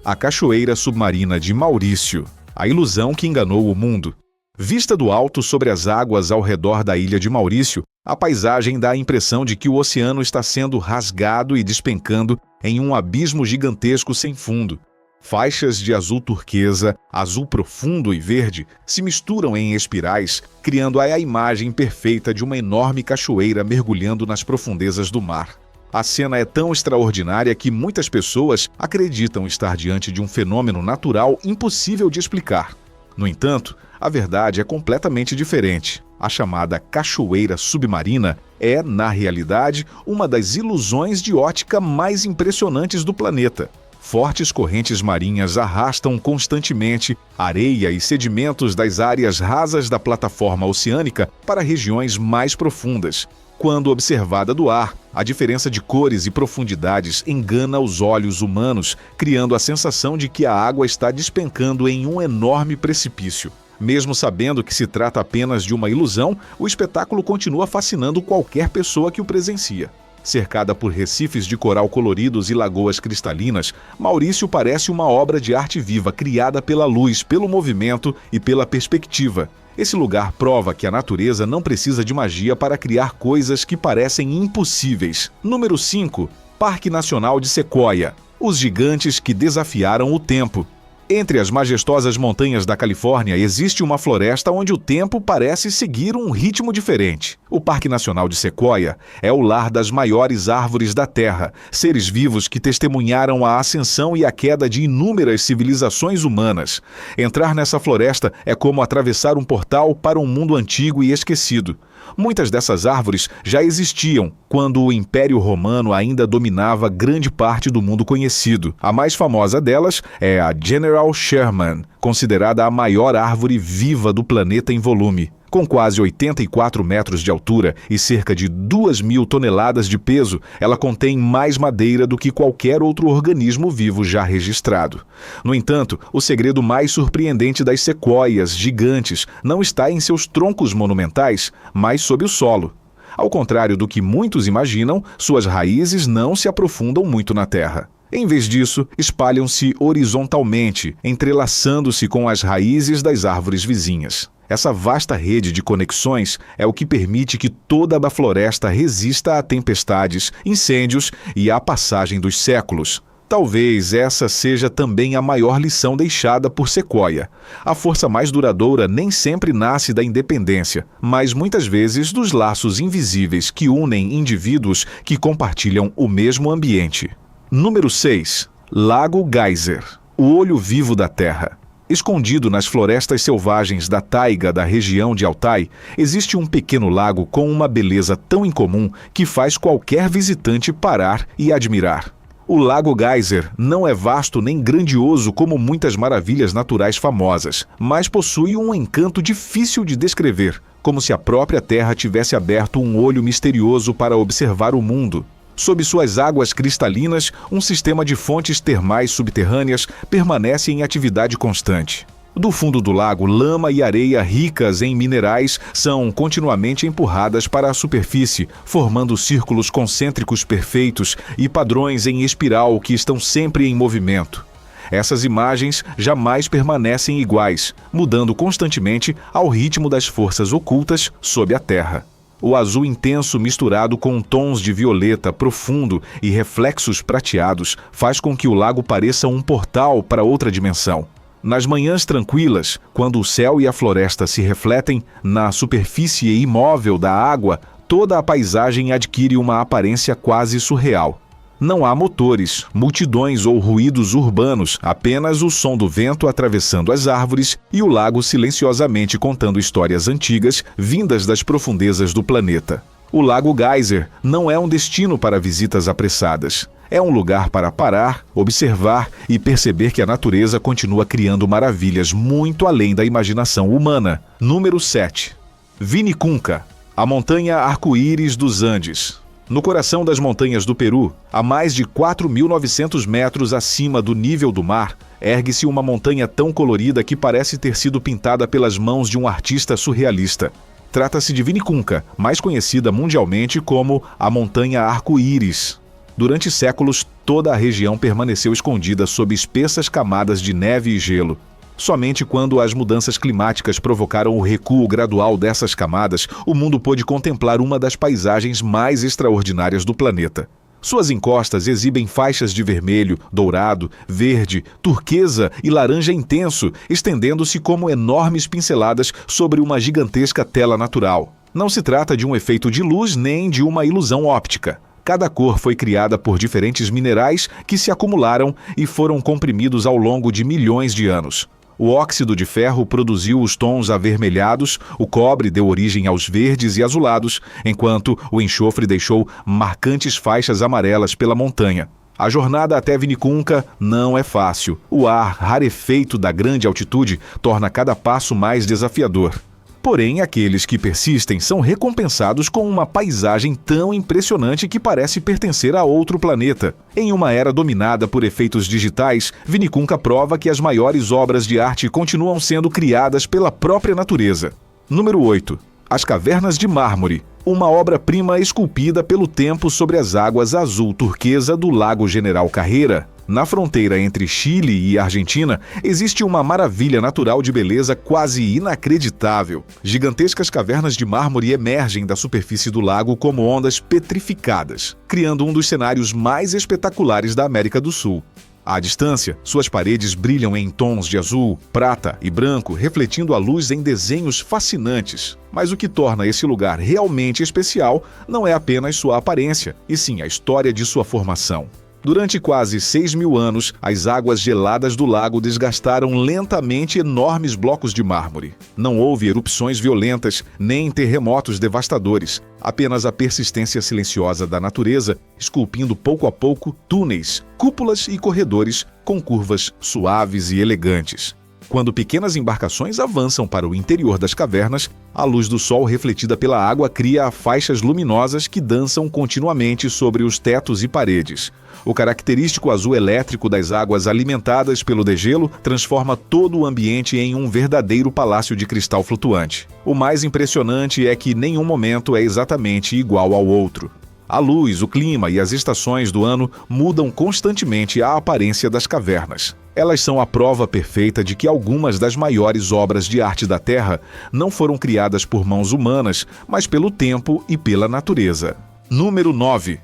A Cachoeira Submarina de Maurício. A ilusão que enganou o mundo. Vista do alto sobre as águas ao redor da ilha de Maurício, a paisagem dá a impressão de que o oceano está sendo rasgado e despencando em um abismo gigantesco sem fundo. Faixas de azul turquesa, azul profundo e verde se misturam em espirais, criando a imagem perfeita de uma enorme cachoeira mergulhando nas profundezas do mar. A cena é tão extraordinária que muitas pessoas acreditam estar diante de um fenômeno natural impossível de explicar. No entanto, a verdade é completamente diferente. A chamada cachoeira submarina é, na realidade, uma das ilusões de ótica mais impressionantes do planeta. Fortes correntes marinhas arrastam constantemente areia e sedimentos das áreas rasas da plataforma oceânica para regiões mais profundas. Quando observada do ar, a diferença de cores e profundidades engana os olhos humanos, criando a sensação de que a água está despencando em um enorme precipício. Mesmo sabendo que se trata apenas de uma ilusão, o espetáculo continua fascinando qualquer pessoa que o presencia. Cercada por recifes de coral coloridos e lagoas cristalinas, Maurício parece uma obra de arte viva criada pela luz, pelo movimento e pela perspectiva. Esse lugar prova que a natureza não precisa de magia para criar coisas que parecem impossíveis. Número 5. Parque Nacional de Sequoia. Os gigantes que desafiaram o tempo. Entre as majestosas montanhas da Califórnia existe uma floresta onde o tempo parece seguir um ritmo diferente. O Parque Nacional de Sequoia é o lar das maiores árvores da Terra, seres vivos que testemunharam a ascensão e a queda de inúmeras civilizações humanas. Entrar nessa floresta é como atravessar um portal para um mundo antigo e esquecido. Muitas dessas árvores já existiam quando o Império Romano ainda dominava grande parte do mundo conhecido. A mais famosa delas é a General Sherman, considerada a maior árvore viva do planeta em volume. Com quase 84 metros de altura e cerca de 2.000 toneladas de peso, ela contém mais madeira do que qualquer outro organismo vivo já registrado. No entanto, o segredo mais surpreendente das sequoias gigantes não está em seus troncos monumentais, mas sob o solo. Ao contrário do que muitos imaginam, suas raízes não se aprofundam muito na terra. Em vez disso, espalham-se horizontalmente, entrelaçando-se com as raízes das árvores vizinhas. Essa vasta rede de conexões é o que permite que toda a floresta resista a tempestades, incêndios e à passagem dos séculos. Talvez essa seja também a maior lição deixada por Sequoia. A força mais duradoura nem sempre nasce da independência, mas muitas vezes dos laços invisíveis que unem indivíduos que compartilham o mesmo ambiente. Número 6. Lago Geyser, o olho vivo da Terra. Escondido nas florestas selvagens da taiga da região de Altai, existe um pequeno lago com uma beleza tão incomum que faz qualquer visitante parar e admirar. O Lago Geyser não é vasto nem grandioso como muitas maravilhas naturais famosas, mas possui um encanto difícil de descrever, como se a própria Terra tivesse aberto um olho misterioso para observar o mundo. Sob suas águas cristalinas, um sistema de fontes termais subterrâneas permanece em atividade constante. Do fundo do lago, lama e areia ricas em minerais são continuamente empurradas para a superfície, formando círculos concêntricos perfeitos e padrões em espiral que estão sempre em movimento. Essas imagens jamais permanecem iguais, mudando constantemente ao ritmo das forças ocultas sob a terra. O azul intenso misturado com tons de violeta profundo e reflexos prateados faz com que o lago pareça um portal para outra dimensão. Nas manhãs tranquilas, quando o céu e a floresta se refletem na superfície imóvel da água, toda a paisagem adquire uma aparência quase surreal. Não há motores, multidões ou ruídos urbanos, apenas o som do vento atravessando as árvores e o lago silenciosamente contando histórias antigas vindas das profundezas do planeta. O Lago Geyser não é um destino para visitas apressadas. É um lugar para parar, observar e perceber que a natureza continua criando maravilhas muito além da imaginação humana. Número 7. Vinicunca, a montanha arco-íris dos Andes. No coração das montanhas do Peru, a mais de 4.900 metros acima do nível do mar, ergue-se uma montanha tão colorida que parece ter sido pintada pelas mãos de um artista surrealista. Trata-se de Vinicunca, mais conhecida mundialmente como a Montanha Arco-Íris. Durante séculos, toda a região permaneceu escondida sob espessas camadas de neve e gelo. Somente quando as mudanças climáticas provocaram o recuo gradual dessas camadas, o mundo pôde contemplar uma das paisagens mais extraordinárias do planeta. Suas encostas exibem faixas de vermelho, dourado, verde, turquesa e laranja intenso, estendendo-se como enormes pinceladas sobre uma gigantesca tela natural. Não se trata de um efeito de luz nem de uma ilusão óptica. Cada cor foi criada por diferentes minerais que se acumularam e foram comprimidos ao longo de milhões de anos. O óxido de ferro produziu os tons avermelhados, o cobre deu origem aos verdes e azulados, enquanto o enxofre deixou marcantes faixas amarelas pela montanha. A jornada até Vinicunca não é fácil. O ar rarefeito da grande altitude torna cada passo mais desafiador. Porém, aqueles que persistem são recompensados com uma paisagem tão impressionante que parece pertencer a outro planeta. Em uma era dominada por efeitos digitais, Vinicunca prova que as maiores obras de arte continuam sendo criadas pela própria natureza. Número 8. As Cavernas de Mármore, uma obra-prima esculpida pelo tempo sobre as águas azul-turquesa do Lago General Carreira. Na fronteira entre Chile e Argentina, existe uma maravilha natural de beleza quase inacreditável. Gigantescas cavernas de mármore emergem da superfície do lago como ondas petrificadas, criando um dos cenários mais espetaculares da América do Sul. À distância, suas paredes brilham em tons de azul, prata e branco, refletindo a luz em desenhos fascinantes. Mas o que torna esse lugar realmente especial não é apenas sua aparência, e sim a história de sua formação. Durante quase 6.000 anos, as águas geladas do lago desgastaram lentamente enormes blocos de mármore. Não houve erupções violentas, nem terremotos devastadores. Apenas a persistência silenciosa da natureza, esculpindo pouco a pouco túneis, cúpulas e corredores com curvas suaves e elegantes. Quando pequenas embarcações avançam para o interior das cavernas, a luz do sol refletida pela água cria faixas luminosas que dançam continuamente sobre os tetos e paredes. O característico azul elétrico das águas alimentadas pelo degelo transforma todo o ambiente em um verdadeiro palácio de cristal flutuante. O mais impressionante é que nenhum momento é exatamente igual ao outro. A luz, o clima e as estações do ano mudam constantemente a aparência das cavernas. Elas são a prova perfeita de que algumas das maiores obras de arte da Terra não foram criadas por mãos humanas, mas pelo tempo e pela natureza. Número 9.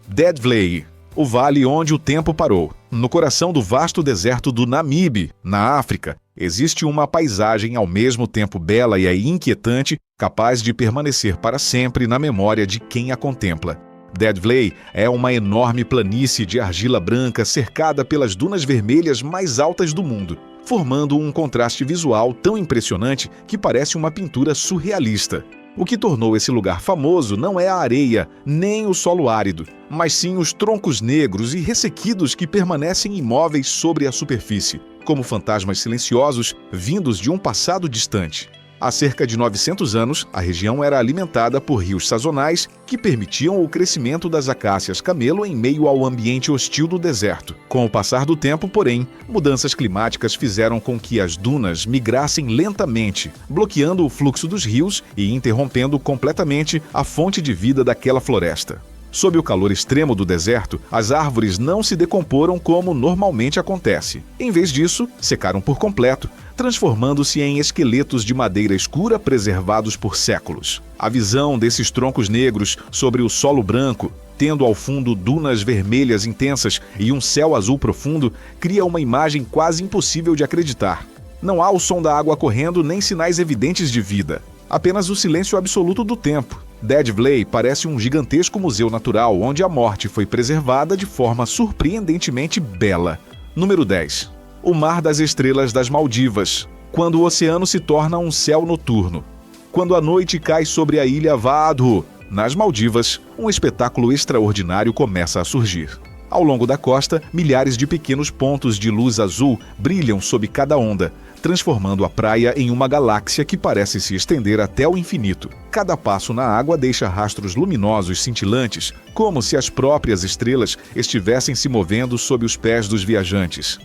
Dead Valley, o vale onde o tempo parou. No coração do vasto deserto do Namibe, na África, existe uma paisagem ao mesmo tempo bela e inquietante, capaz de permanecer para sempre na memória de quem a contempla. Dead Valley é uma enorme planície de argila branca cercada pelas dunas vermelhas mais altas do mundo, formando um contraste visual tão impressionante que parece uma pintura surrealista. O que tornou esse lugar famoso não é a areia, nem o solo árido, mas sim os troncos negros e ressequidos que permanecem imóveis sobre a superfície, como fantasmas silenciosos vindos de um passado distante. Há cerca de 900 anos, a região era alimentada por rios sazonais que permitiam o crescimento das acácias camelo em meio ao ambiente hostil do deserto. Com o passar do tempo, porém, mudanças climáticas fizeram com que as dunas migrassem lentamente, bloqueando o fluxo dos rios e interrompendo completamente a fonte de vida daquela floresta. Sob o calor extremo do deserto, as árvores não se decomporam como normalmente acontece. Em vez disso, secaram por completo, transformando-se em esqueletos de madeira escura preservados por séculos. A visão desses troncos negros sobre o solo branco, tendo ao fundo dunas vermelhas intensas e um céu azul profundo, cria uma imagem quase impossível de acreditar. Não há o som da água correndo nem sinais evidentes de vida. Apenas o silêncio absoluto do tempo. Dead Valley parece um gigantesco museu natural onde a morte foi preservada de forma surpreendentemente bela. Número 10. O Mar das Estrelas das Maldivas, quando o oceano se torna um céu noturno. Quando a noite cai sobre a ilha Vaadhu, nas Maldivas, um espetáculo extraordinário começa a surgir. Ao longo da costa, milhares de pequenos pontos de luz azul brilham sob cada onda, transformando a praia em uma galáxia que parece se estender até o infinito. Cada passo na água deixa rastros luminosos cintilantes, como se as próprias estrelas estivessem se movendo sob os pés dos viajantes.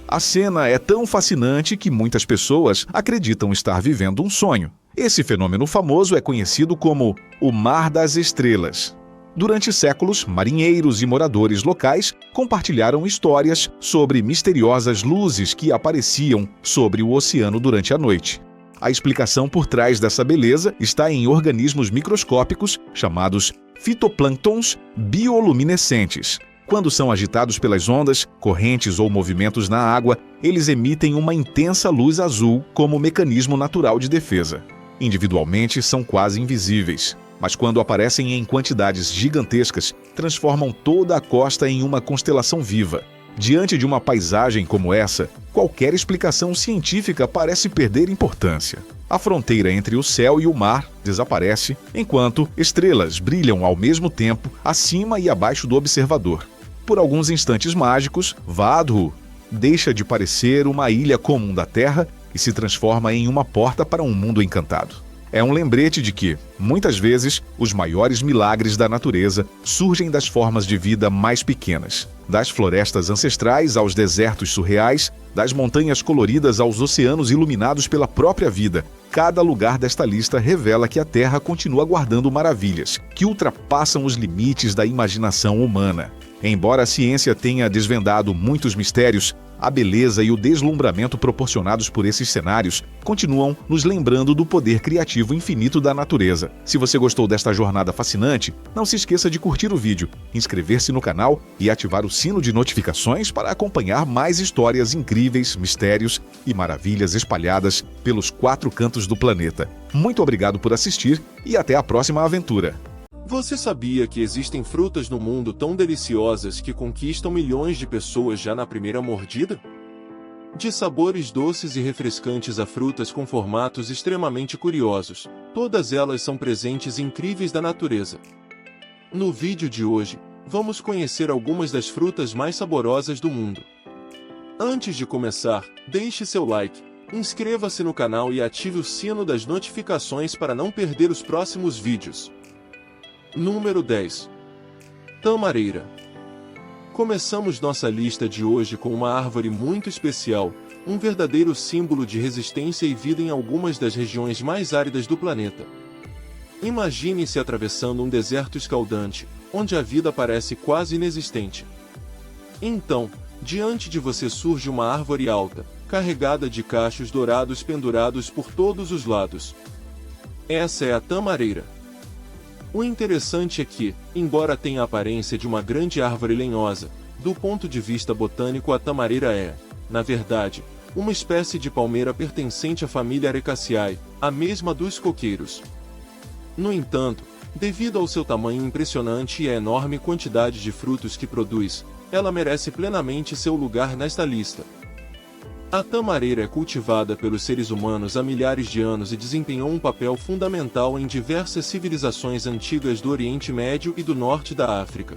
A cena é tão fascinante que muitas pessoas acreditam estar vivendo um sonho. Esse fenômeno famoso é conhecido como o Mar das Estrelas. Durante séculos, marinheiros e moradores locais compartilharam histórias sobre misteriosas luzes que apareciam sobre o oceano durante a noite. A explicação por trás dessa beleza está em organismos microscópicos chamados fitoplânctons bioluminescentes. Quando são agitados pelas ondas, correntes ou movimentos na água, eles emitem uma intensa luz azul como mecanismo natural de defesa. Individualmente, são quase invisíveis, mas quando aparecem em quantidades gigantescas, transformam toda a costa em uma constelação viva. Diante de uma paisagem como essa, qualquer explicação científica parece perder importância. A fronteira entre o céu e o mar desaparece, enquanto estrelas brilham ao mesmo tempo acima e abaixo do observador. Por alguns instantes mágicos, Vadhu deixa de parecer uma ilha comum da Terra e se transforma em uma porta para um mundo encantado. É um lembrete de que, muitas vezes, os maiores milagres da natureza surgem das formas de vida mais pequenas. Das florestas ancestrais aos desertos surreais, das montanhas coloridas aos oceanos iluminados pela própria vida, cada lugar desta lista revela que a Terra continua guardando maravilhas, que ultrapassam os limites da imaginação humana. Embora a ciência tenha desvendado muitos mistérios, a beleza e o deslumbramento proporcionados por esses cenários continuam nos lembrando do poder criativo infinito da natureza. Se você gostou desta jornada fascinante, não se esqueça de curtir o vídeo, inscrever-se no canal e ativar o sino de notificações para acompanhar mais histórias incríveis, mistérios e maravilhas espalhadas pelos 4 cantos do planeta. Muito obrigado por assistir e até a próxima aventura! Você sabia que existem frutas no mundo tão deliciosas que conquistam milhões de pessoas já na primeira mordida? De sabores doces e refrescantes a frutas com formatos extremamente curiosos, todas elas são presentes incríveis da natureza. No vídeo de hoje, vamos conhecer algumas das frutas mais saborosas do mundo. Antes de começar, deixe seu like, inscreva-se no canal e ative o sino das notificações para não perder os próximos vídeos. Número 10. Tamareira. Começamos nossa lista de hoje com uma árvore muito especial, um verdadeiro símbolo de resistência e vida em algumas das regiões mais áridas do planeta. Imagine-se atravessando um deserto escaldante, onde a vida parece quase inexistente. Então, diante de você surge uma árvore alta, carregada de cachos dourados pendurados por todos os lados. Essa é a tamareira. O interessante é que, embora tenha a aparência de uma grande árvore lenhosa, do ponto de vista botânico a tamareira é, na verdade, uma espécie de palmeira pertencente à família Arecaceae, a mesma dos coqueiros. No entanto, devido ao seu tamanho impressionante e à enorme quantidade de frutos que produz, ela merece plenamente seu lugar nesta lista. A tamareira é cultivada pelos seres humanos há milhares de anos e desempenhou um papel fundamental em diversas civilizações antigas do Oriente Médio e do Norte da África.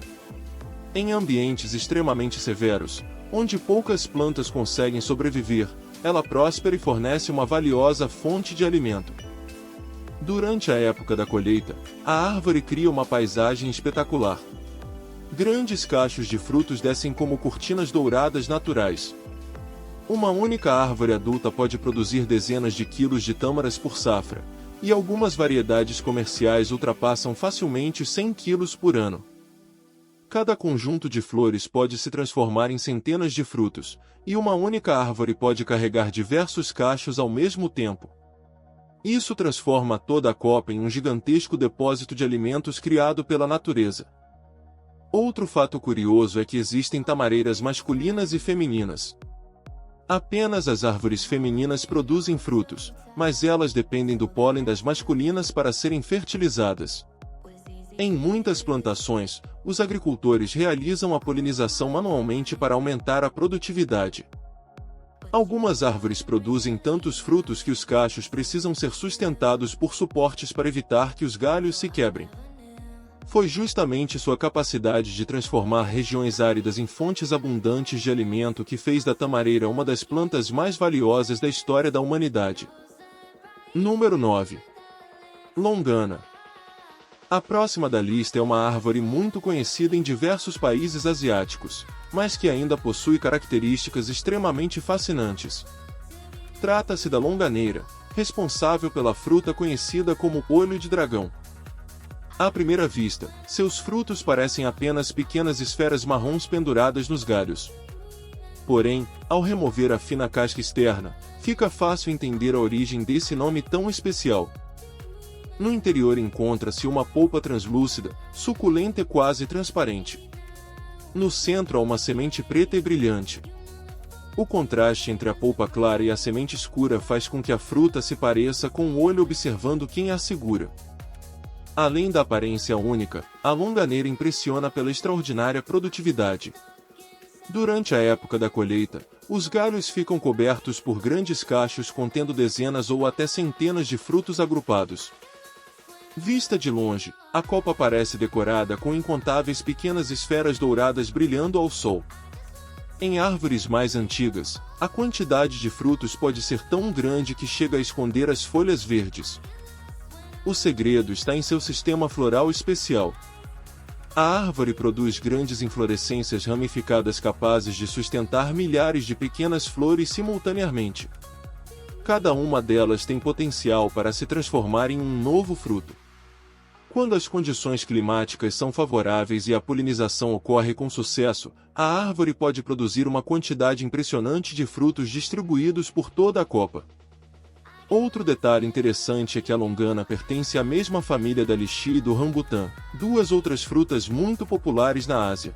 Em ambientes extremamente severos, onde poucas plantas conseguem sobreviver, ela próspera e fornece uma valiosa fonte de alimento. Durante a época da colheita, a árvore cria uma paisagem espetacular. Grandes cachos de frutos descem como cortinas douradas naturais. Uma única árvore adulta pode produzir dezenas de quilos de tâmaras por safra, e algumas variedades comerciais ultrapassam facilmente os 100 quilos por ano. Cada conjunto de flores pode se transformar em centenas de frutos, e uma única árvore pode carregar diversos cachos ao mesmo tempo. Isso transforma toda a copa em um gigantesco depósito de alimentos criado pela natureza. Outro fato curioso é que existem tamareiras masculinas e femininas. Apenas as árvores femininas produzem frutos, mas elas dependem do pólen das masculinas para serem fertilizadas. Em muitas plantações, os agricultores realizam a polinização manualmente para aumentar a produtividade. Algumas árvores produzem tantos frutos que os cachos precisam ser sustentados por suportes para evitar que os galhos se quebrem. Foi justamente sua capacidade de transformar regiões áridas em fontes abundantes de alimento que fez da tamareira uma das plantas mais valiosas da história da humanidade. Número 9. Longana. A próxima da lista é uma árvore muito conhecida em diversos países asiáticos, mas que ainda possui características extremamente fascinantes. Trata-se da longaneira, responsável pela fruta conhecida como olho de dragão. À primeira vista, seus frutos parecem apenas pequenas esferas marrons penduradas nos galhos. Porém, ao remover a fina casca externa, fica fácil entender a origem desse nome tão especial. No interior encontra-se uma polpa translúcida, suculenta e quase transparente. No centro há uma semente preta e brilhante. O contraste entre a polpa clara e a semente escura faz com que a fruta se pareça com o olho observando quem a segura. Além da aparência única, a longaneira impressiona pela extraordinária produtividade. Durante a época da colheita, os galhos ficam cobertos por grandes cachos contendo dezenas ou até centenas de frutos agrupados. Vista de longe, a copa parece decorada com incontáveis pequenas esferas douradas brilhando ao sol. Em árvores mais antigas, a quantidade de frutos pode ser tão grande que chega a esconder as folhas verdes. O segredo está em seu sistema floral especial. A árvore produz grandes inflorescências ramificadas capazes de sustentar milhares de pequenas flores simultaneamente. Cada uma delas tem potencial para se transformar em um novo fruto. Quando as condições climáticas são favoráveis e a polinização ocorre com sucesso, a árvore pode produzir uma quantidade impressionante de frutos distribuídos por toda a copa. Outro detalhe interessante é que a longana pertence à mesma família da lichi e do rambutã, duas outras frutas muito populares na Ásia.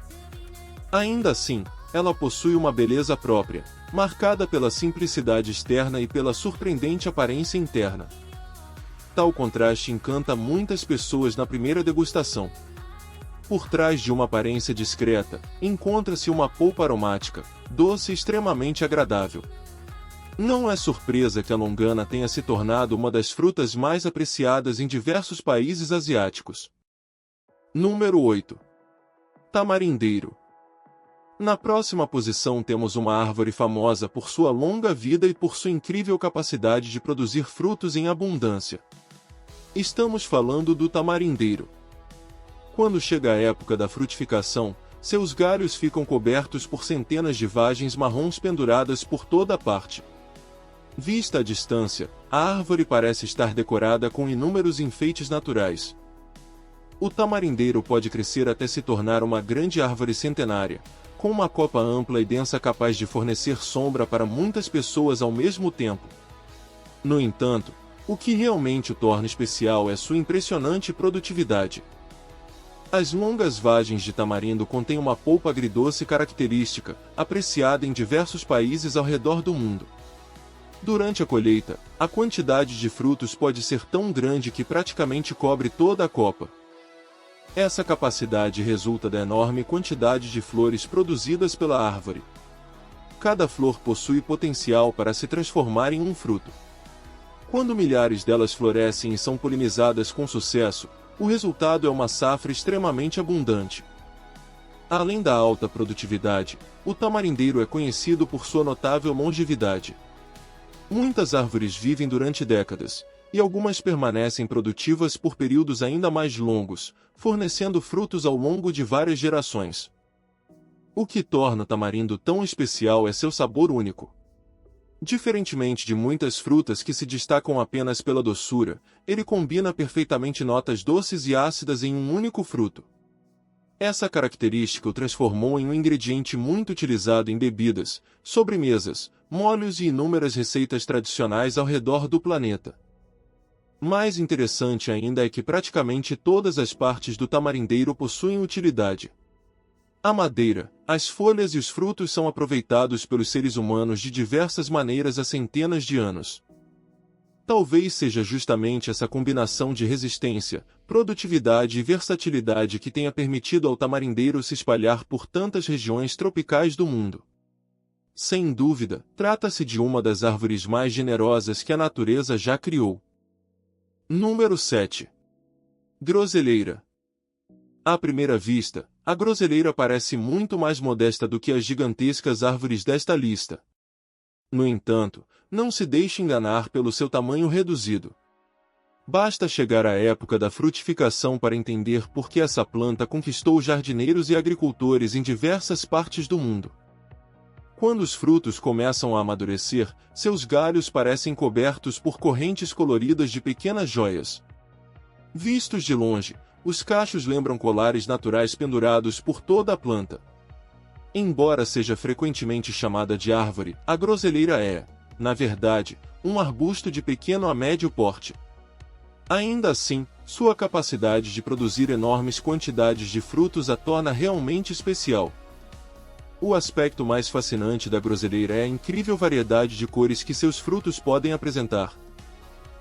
Ainda assim, ela possui uma beleza própria, marcada pela simplicidade externa e pela surpreendente aparência interna. Tal contraste encanta muitas pessoas na primeira degustação. Por trás de uma aparência discreta, encontra-se uma polpa aromática, doce e extremamente agradável. Não é surpresa que a longana tenha se tornado uma das frutas mais apreciadas em diversos países asiáticos. Número 8. Tamarindeiro. Na próxima posição temos uma árvore famosa por sua longa vida e por sua incrível capacidade de produzir frutos em abundância. Estamos falando do tamarindeiro. Quando chega a época da frutificação, seus galhos ficam cobertos por centenas de vagens marrons penduradas por toda parte. Vista à distância, a árvore parece estar decorada com inúmeros enfeites naturais. O tamarindeiro pode crescer até se tornar uma grande árvore centenária, com uma copa ampla e densa capaz de fornecer sombra para muitas pessoas ao mesmo tempo. No entanto, o que realmente o torna especial é sua impressionante produtividade. As longas vagens de tamarindo contêm uma polpa agridoce característica, apreciada em diversos países ao redor do mundo. Durante a colheita, a quantidade de frutos pode ser tão grande que praticamente cobre toda a copa. Essa capacidade resulta da enorme quantidade de flores produzidas pela árvore. Cada flor possui potencial para se transformar em um fruto. Quando milhares delas florescem e são polinizadas com sucesso, o resultado é uma safra extremamente abundante. Além da alta produtividade, o tamarindeiro é conhecido por sua notável longevidade. Muitas árvores vivem durante décadas, e algumas permanecem produtivas por períodos ainda mais longos, fornecendo frutos ao longo de várias gerações. O que torna o tamarindo tão especial é seu sabor único. Diferentemente de muitas frutas que se destacam apenas pela doçura, ele combina perfeitamente notas doces e ácidas em um único fruto. Essa característica o transformou em um ingrediente muito utilizado em bebidas, sobremesas, molhos e inúmeras receitas tradicionais ao redor do planeta. Mais interessante ainda é que praticamente todas as partes do tamarindeiro possuem utilidade. A madeira, as folhas e os frutos são aproveitados pelos seres humanos de diversas maneiras há centenas de anos. Talvez seja justamente essa combinação de resistência, produtividade e versatilidade que tenha permitido ao tamarindeiro se espalhar por tantas regiões tropicais do mundo. Sem dúvida, trata-se de uma das árvores mais generosas que a natureza já criou. Número 7. Groselheira. À primeira vista, a groseleira parece muito mais modesta do que as gigantescas árvores desta lista. No entanto, não se deixe enganar pelo seu tamanho reduzido. Basta chegar à época da frutificação para entender por que essa planta conquistou jardineiros e agricultores em diversas partes do mundo. Quando os frutos começam a amadurecer, seus galhos parecem cobertos por correntes coloridas de pequenas joias. Vistos de longe, os cachos lembram colares naturais pendurados por toda a planta. Embora seja frequentemente chamada de árvore, a groseleira é, na verdade, um arbusto de pequeno a médio porte. Ainda assim, sua capacidade de produzir enormes quantidades de frutos a torna realmente especial. O aspecto mais fascinante da groseleira é a incrível variedade de cores que seus frutos podem apresentar.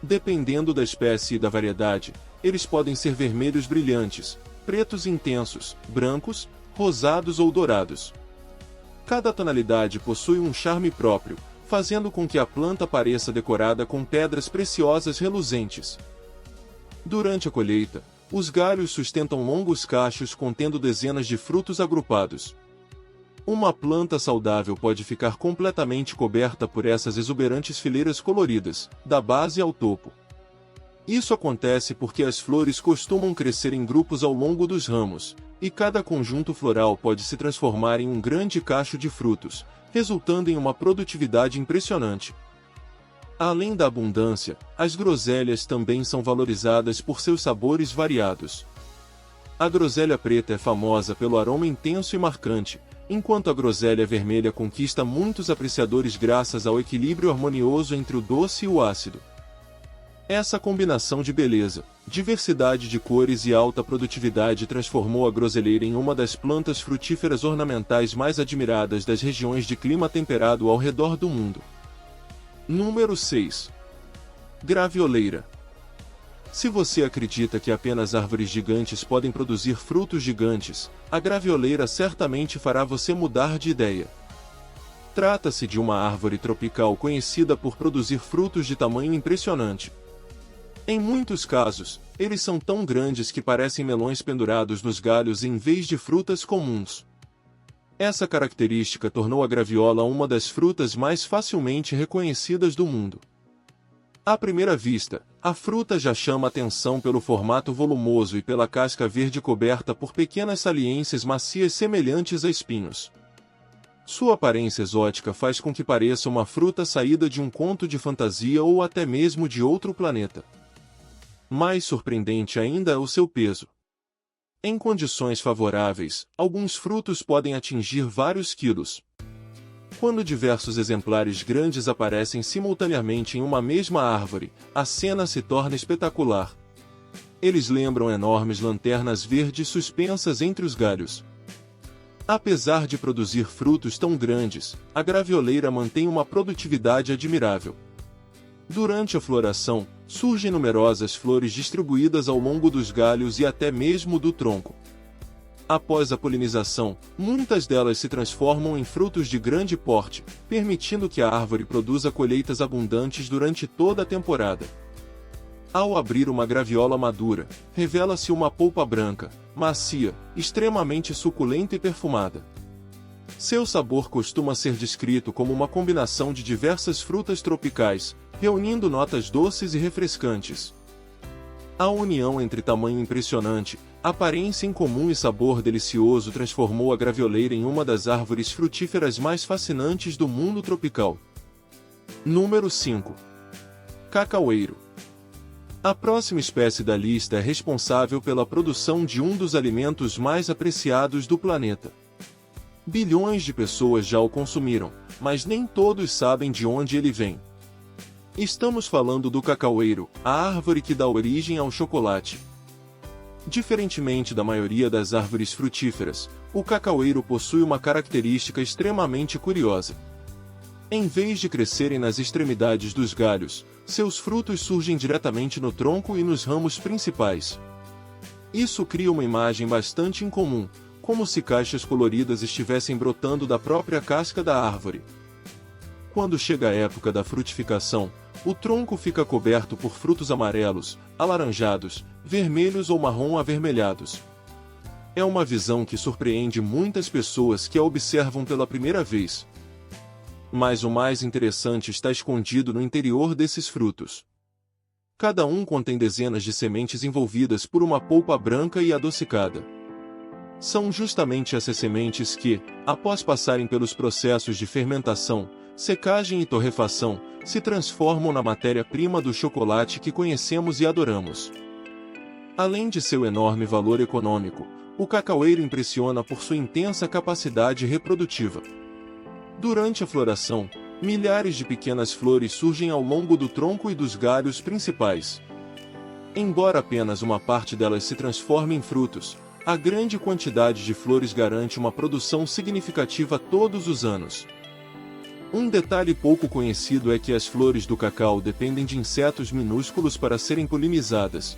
Dependendo da espécie e da variedade, eles podem ser vermelhos brilhantes, pretos intensos, brancos, rosados ou dourados. Cada tonalidade possui um charme próprio, fazendo com que a planta pareça decorada com pedras preciosas reluzentes. Durante a colheita, os galhos sustentam longos cachos contendo dezenas de frutos agrupados. Uma planta saudável pode ficar completamente coberta por essas exuberantes fileiras coloridas, da base ao topo. Isso acontece porque as flores costumam crescer em grupos ao longo dos ramos, e cada conjunto floral pode se transformar em um grande cacho de frutos, resultando em uma produtividade impressionante. Além da abundância, as groselhas também são valorizadas por seus sabores variados. A groselha preta é famosa pelo aroma intenso e marcante, enquanto a groselha vermelha conquista muitos apreciadores graças ao equilíbrio harmonioso entre o doce e o ácido. Essa combinação de beleza, diversidade de cores e alta produtividade transformou a groseleira em uma das plantas frutíferas ornamentais mais admiradas das regiões de clima temperado ao redor do mundo. Número 6. Gravioleira. Se você acredita que apenas árvores gigantes podem produzir frutos gigantes, a gravioleira certamente fará você mudar de ideia. Trata-se de uma árvore tropical conhecida por produzir frutos de tamanho impressionante. Em muitos casos, eles são tão grandes que parecem melões pendurados nos galhos em vez de frutas comuns. Essa característica tornou a graviola uma das frutas mais facilmente reconhecidas do mundo. À primeira vista, a fruta já chama atenção pelo formato volumoso e pela casca verde coberta por pequenas saliências macias semelhantes a espinhos. Sua aparência exótica faz com que pareça uma fruta saída de um conto de fantasia ou até mesmo de outro planeta. Mais surpreendente ainda é o seu peso. Em condições favoráveis, alguns frutos podem atingir vários quilos. Quando diversos exemplares grandes aparecem simultaneamente em uma mesma árvore, a cena se torna espetacular. Eles lembram enormes lanternas verdes suspensas entre os galhos. Apesar de produzir frutos tão grandes, a gravioleira mantém uma produtividade admirável. Durante a floração, surgem numerosas flores distribuídas ao longo dos galhos e até mesmo do tronco. Após a polinização, muitas delas se transformam em frutos de grande porte, permitindo que a árvore produza colheitas abundantes durante toda a temporada. Ao abrir uma graviola madura, revela-se uma polpa branca, macia, extremamente suculenta e perfumada. Seu sabor costuma ser descrito como uma combinação de diversas frutas tropicais, reunindo notas doces e refrescantes. A união entre tamanho impressionante, aparência incomum e sabor delicioso transformou a gravioleira em uma das árvores frutíferas mais fascinantes do mundo tropical. Número 5. Cacaueiro. A próxima espécie da lista é responsável pela produção de um dos alimentos mais apreciados do planeta. Bilhões de pessoas já o consumiram, mas nem todos sabem de onde ele vem. Estamos falando do cacaueiro, a árvore que dá origem ao chocolate. Diferentemente da maioria das árvores frutíferas, o cacaueiro possui uma característica extremamente curiosa. Em vez de crescerem nas extremidades dos galhos, seus frutos surgem diretamente no tronco e nos ramos principais. Isso cria uma imagem bastante incomum, como se caixas coloridas estivessem brotando da própria casca da árvore. Quando chega a época da frutificação, o tronco fica coberto por frutos amarelos, alaranjados, vermelhos ou marrom avermelhados. É uma visão que surpreende muitas pessoas que a observam pela primeira vez. Mas o mais interessante está escondido no interior desses frutos. Cada um contém dezenas de sementes envolvidas por uma polpa branca e adocicada. São justamente essas sementes que, após passarem pelos processos de fermentação, secagem e torrefação, se transformam na matéria-prima do chocolate que conhecemos e adoramos. Além de seu enorme valor econômico, o cacaueiro impressiona por sua intensa capacidade reprodutiva. Durante a floração, milhares de pequenas flores surgem ao longo do tronco e dos galhos principais. Embora apenas uma parte delas se transforme em frutos, a grande quantidade de flores garante uma produção significativa todos os anos. Um detalhe pouco conhecido é que as flores do cacau dependem de insetos minúsculos para serem polinizadas.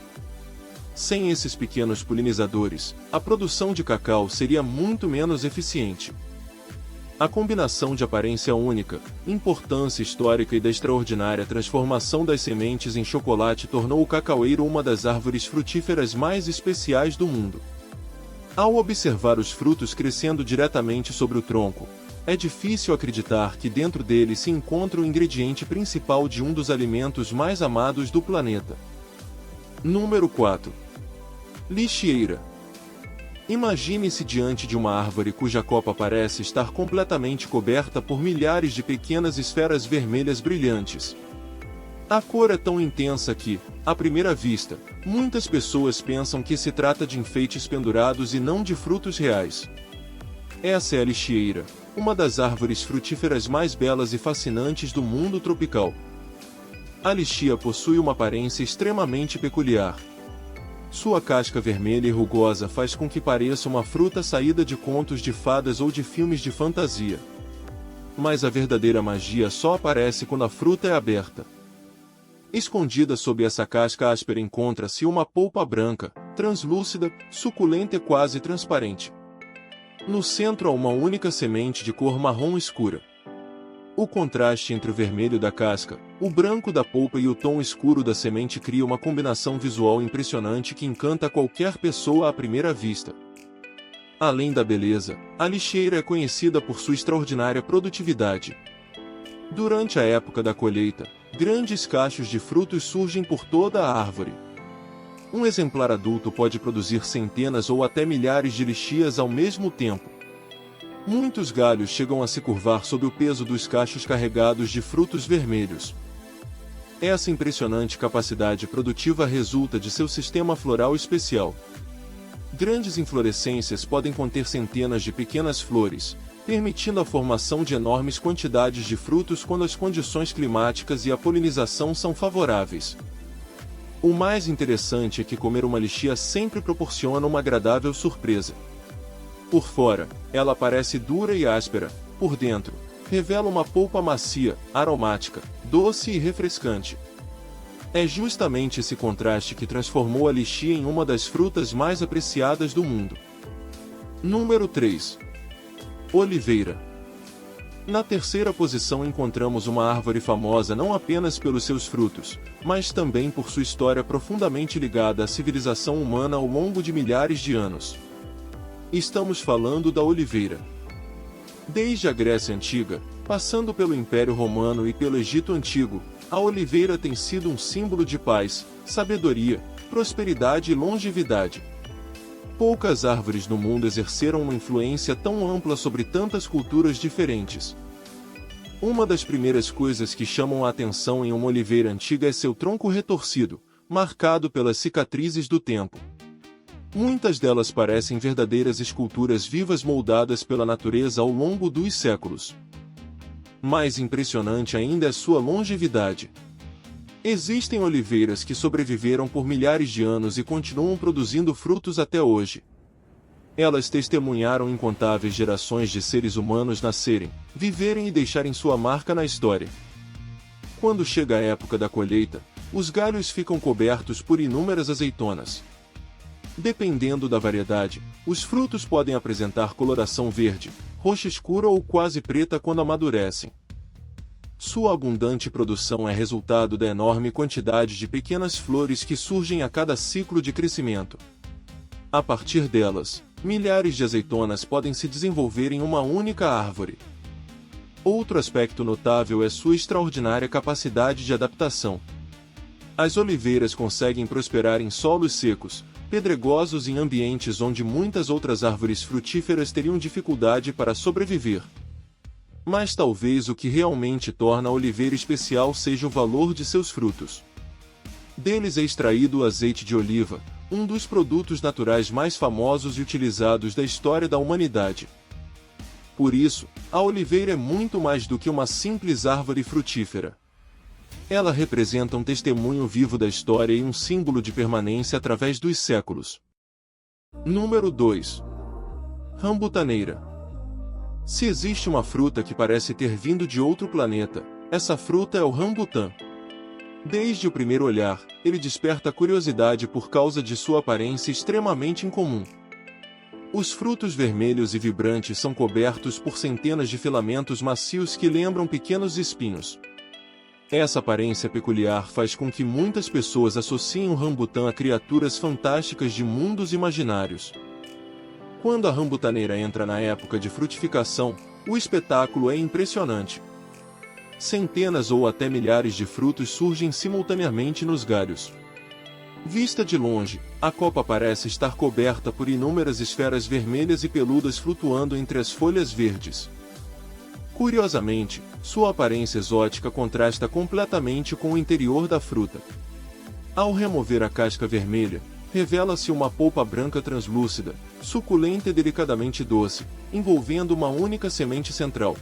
Sem esses pequenos polinizadores, a produção de cacau seria muito menos eficiente. A combinação de aparência única, importância histórica e da extraordinária transformação das sementes em chocolate tornou o cacaueiro uma das árvores frutíferas mais especiais do mundo. Ao observar os frutos crescendo diretamente sobre o tronco, é difícil acreditar que dentro dele se encontra o ingrediente principal de um dos alimentos mais amados do planeta. Número 4. Lixeira. Imagine-se diante de uma árvore cuja copa parece estar completamente coberta por milhares de pequenas esferas vermelhas brilhantes. A cor é tão intensa que, à primeira vista, muitas pessoas pensam que se trata de enfeites pendurados e não de frutos reais. Essa é a lixeira, uma das árvores frutíferas mais belas e fascinantes do mundo tropical. A lixia possui uma aparência extremamente peculiar. Sua casca vermelha e rugosa faz com que pareça uma fruta saída de contos de fadas ou de filmes de fantasia. Mas a verdadeira magia só aparece quando a fruta é aberta. Escondida sob essa casca áspera encontra-se uma polpa branca, translúcida, suculenta e quase transparente. No centro há uma única semente de cor marrom escura. O contraste entre o vermelho da casca, o branco da polpa e o tom escuro da semente cria uma combinação visual impressionante que encanta qualquer pessoa à primeira vista. Além da beleza, a lixeira é conhecida por sua extraordinária produtividade. Durante a época da colheita, grandes cachos de frutos surgem por toda a árvore. Um exemplar adulto pode produzir centenas ou até milhares de lixias ao mesmo tempo. Muitos galhos chegam a se curvar sob o peso dos cachos carregados de frutos vermelhos. Essa impressionante capacidade produtiva resulta de seu sistema floral especial. Grandes inflorescências podem conter centenas de pequenas flores, permitindo a formação de enormes quantidades de frutos quando as condições climáticas e a polinização são favoráveis. O mais interessante é que comer uma lixia sempre proporciona uma agradável surpresa. Por fora, ela parece dura e áspera, por dentro, revela uma polpa macia, aromática, doce e refrescante. É justamente esse contraste que transformou a lixia em uma das frutas mais apreciadas do mundo. Número 3. Oliveira. Na terceira posição encontramos uma árvore famosa não apenas pelos seus frutos, mas também por sua história profundamente ligada à civilização humana ao longo de milhares de anos. Estamos falando da oliveira. Desde a Grécia Antiga, passando pelo Império Romano e pelo Egito Antigo, a oliveira tem sido um símbolo de paz, sabedoria, prosperidade e longevidade. Poucas árvores no mundo exerceram uma influência tão ampla sobre tantas culturas diferentes. Uma das primeiras coisas que chamam a atenção em uma oliveira antiga é seu tronco retorcido, marcado pelas cicatrizes do tempo. Muitas delas parecem verdadeiras esculturas vivas moldadas pela natureza ao longo dos séculos. Mais impressionante ainda é sua longevidade. Existem oliveiras que sobreviveram por milhares de anos e continuam produzindo frutos até hoje. Elas testemunharam incontáveis gerações de seres humanos nascerem, viverem e deixarem sua marca na história. Quando chega a época da colheita, os galhos ficam cobertos por inúmeras azeitonas. Dependendo da variedade, os frutos podem apresentar coloração verde, roxa escura ou quase preta quando amadurecem. Sua abundante produção é resultado da enorme quantidade de pequenas flores que surgem a cada ciclo de crescimento. A partir delas, milhares de azeitonas podem se desenvolver em uma única árvore. Outro aspecto notável é sua extraordinária capacidade de adaptação. As oliveiras conseguem prosperar em solos secos, pedregosos e em ambientes onde muitas outras árvores frutíferas teriam dificuldade para sobreviver. Mas talvez o que realmente torna a oliveira especial seja o valor de seus frutos. Deles é extraído o azeite de oliva, um dos produtos naturais mais famosos e utilizados da história da humanidade. Por isso, a oliveira é muito mais do que uma simples árvore frutífera. Ela representa um testemunho vivo da história e um símbolo de permanência através dos séculos. Número 2. Rambutaneira. Se existe uma fruta que parece ter vindo de outro planeta, essa fruta é o rambutã. Desde o primeiro olhar, ele desperta curiosidade por causa de sua aparência extremamente incomum. Os frutos vermelhos e vibrantes são cobertos por centenas de filamentos macios que lembram pequenos espinhos. Essa aparência peculiar faz com que muitas pessoas associem o rambutã a criaturas fantásticas de mundos imaginários. Quando a rambutaneira entra na época de frutificação, o espetáculo é impressionante. Centenas ou até milhares de frutos surgem simultaneamente nos galhos. Vista de longe, a copa parece estar coberta por inúmeras esferas vermelhas e peludas flutuando entre as folhas verdes. Curiosamente, sua aparência exótica contrasta completamente com o interior da fruta. Ao remover a casca vermelha, revela-se uma polpa branca translúcida, suculenta e delicadamente doce, envolvendo uma única semente central.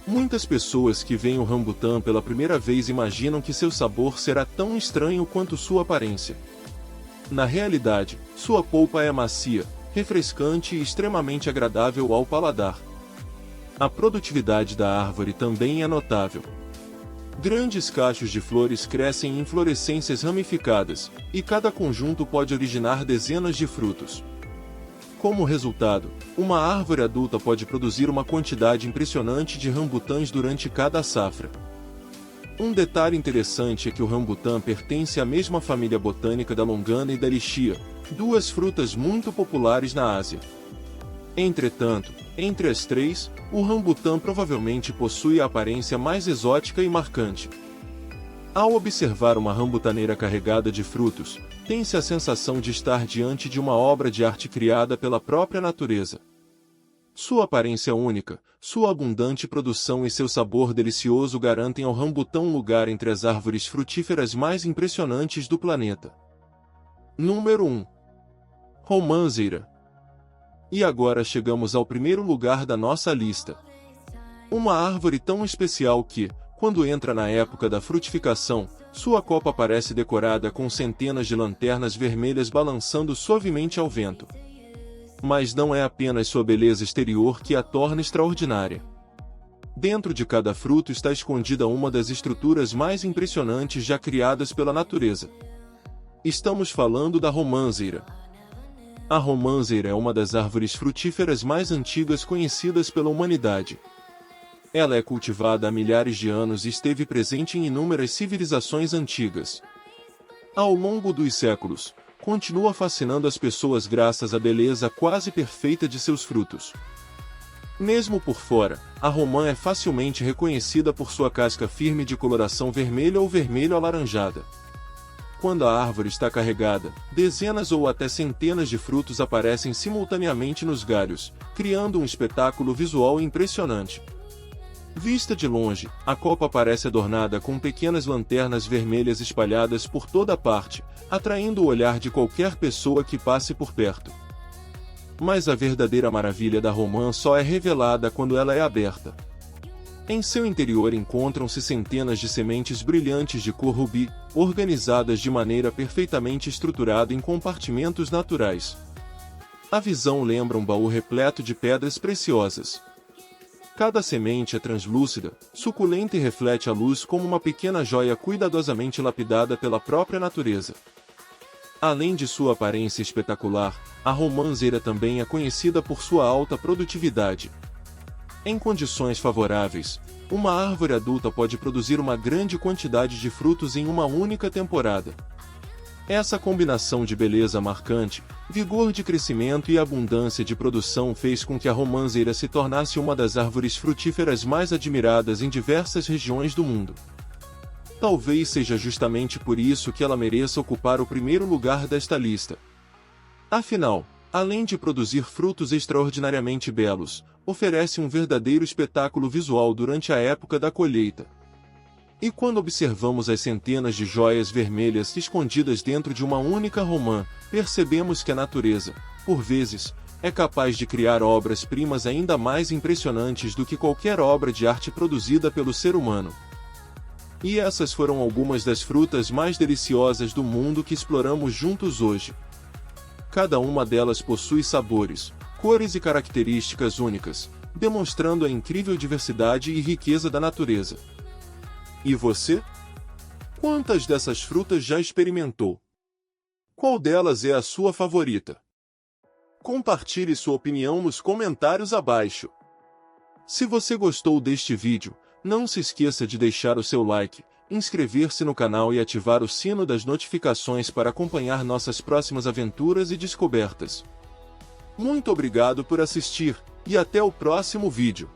Muitas pessoas que veem o rambutã pela primeira vez imaginam que seu sabor será tão estranho quanto sua aparência. Na realidade, sua polpa é macia, refrescante e extremamente agradável ao paladar. A produtividade da árvore também é notável. Grandes cachos de flores crescem em inflorescências ramificadas, e cada conjunto pode originar dezenas de frutos. Como resultado, uma árvore adulta pode produzir uma quantidade impressionante de rambutãs durante cada safra. Um detalhe interessante é que o rambutã pertence à mesma família botânica da longana e da lichia, duas frutas muito populares na Ásia. Entretanto, entre as três, o rambutã provavelmente possui a aparência mais exótica e marcante. Ao observar uma rambutaneira carregada de frutos, tem-se a sensação de estar diante de uma obra de arte criada pela própria natureza. Sua aparência única, sua abundante produção e seu sabor delicioso garantem ao rambutã um lugar entre as árvores frutíferas mais impressionantes do planeta. Número 1. Romãzeira. E agora chegamos ao primeiro lugar da nossa lista. Uma árvore tão especial que, quando entra na época da frutificação, sua copa parece decorada com centenas de lanternas vermelhas balançando suavemente ao vento. Mas não é apenas sua beleza exterior que a torna extraordinária. Dentro de cada fruto está escondida uma das estruturas mais impressionantes já criadas pela natureza. Estamos falando da romãzeira. A romãzeira é uma das árvores frutíferas mais antigas conhecidas pela humanidade. Ela é cultivada há milhares de anos e esteve presente em inúmeras civilizações antigas. Ao longo dos séculos, continua fascinando as pessoas graças à beleza quase perfeita de seus frutos. Mesmo por fora, a romã é facilmente reconhecida por sua casca firme de coloração vermelha ou vermelho-alaranjada. Quando a árvore está carregada, dezenas ou até centenas de frutos aparecem simultaneamente nos galhos, criando um espetáculo visual impressionante. Vista de longe, a copa parece adornada com pequenas lanternas vermelhas espalhadas por toda parte, atraindo o olhar de qualquer pessoa que passe por perto. Mas a verdadeira maravilha da romã só é revelada quando ela é aberta. Em seu interior encontram-se centenas de sementes brilhantes de cor rubi, organizadas de maneira perfeitamente estruturada em compartimentos naturais. A visão lembra um baú repleto de pedras preciosas. Cada semente é translúcida, suculenta e reflete a luz como uma pequena joia cuidadosamente lapidada pela própria natureza. Além de sua aparência espetacular, a romãzeira também é conhecida por sua alta produtividade. Em condições favoráveis, uma árvore adulta pode produzir uma grande quantidade de frutos em uma única temporada. Essa combinação de beleza marcante, vigor de crescimento e abundância de produção fez com que a romanceira se tornasse uma das árvores frutíferas mais admiradas em diversas regiões do mundo. Talvez seja justamente por isso que ela mereça ocupar o primeiro lugar desta lista. Afinal, além de produzir frutos extraordinariamente belos, oferece um verdadeiro espetáculo visual durante a época da colheita. E quando observamos as centenas de joias vermelhas escondidas dentro de uma única romã, percebemos que a natureza, por vezes, é capaz de criar obras-primas ainda mais impressionantes do que qualquer obra de arte produzida pelo ser humano. E essas foram algumas das frutas mais deliciosas do mundo que exploramos juntos hoje. Cada uma delas possui sabores, cores e características únicas, demonstrando a incrível diversidade e riqueza da natureza. E você? Quantas dessas frutas já experimentou? Qual delas é a sua favorita? Compartilhe sua opinião nos comentários abaixo. Se você gostou deste vídeo, não se esqueça de deixar o seu like, inscrever-se no canal e ativar o sino das notificações para acompanhar nossas próximas aventuras e descobertas. Muito obrigado por assistir, e até o próximo vídeo.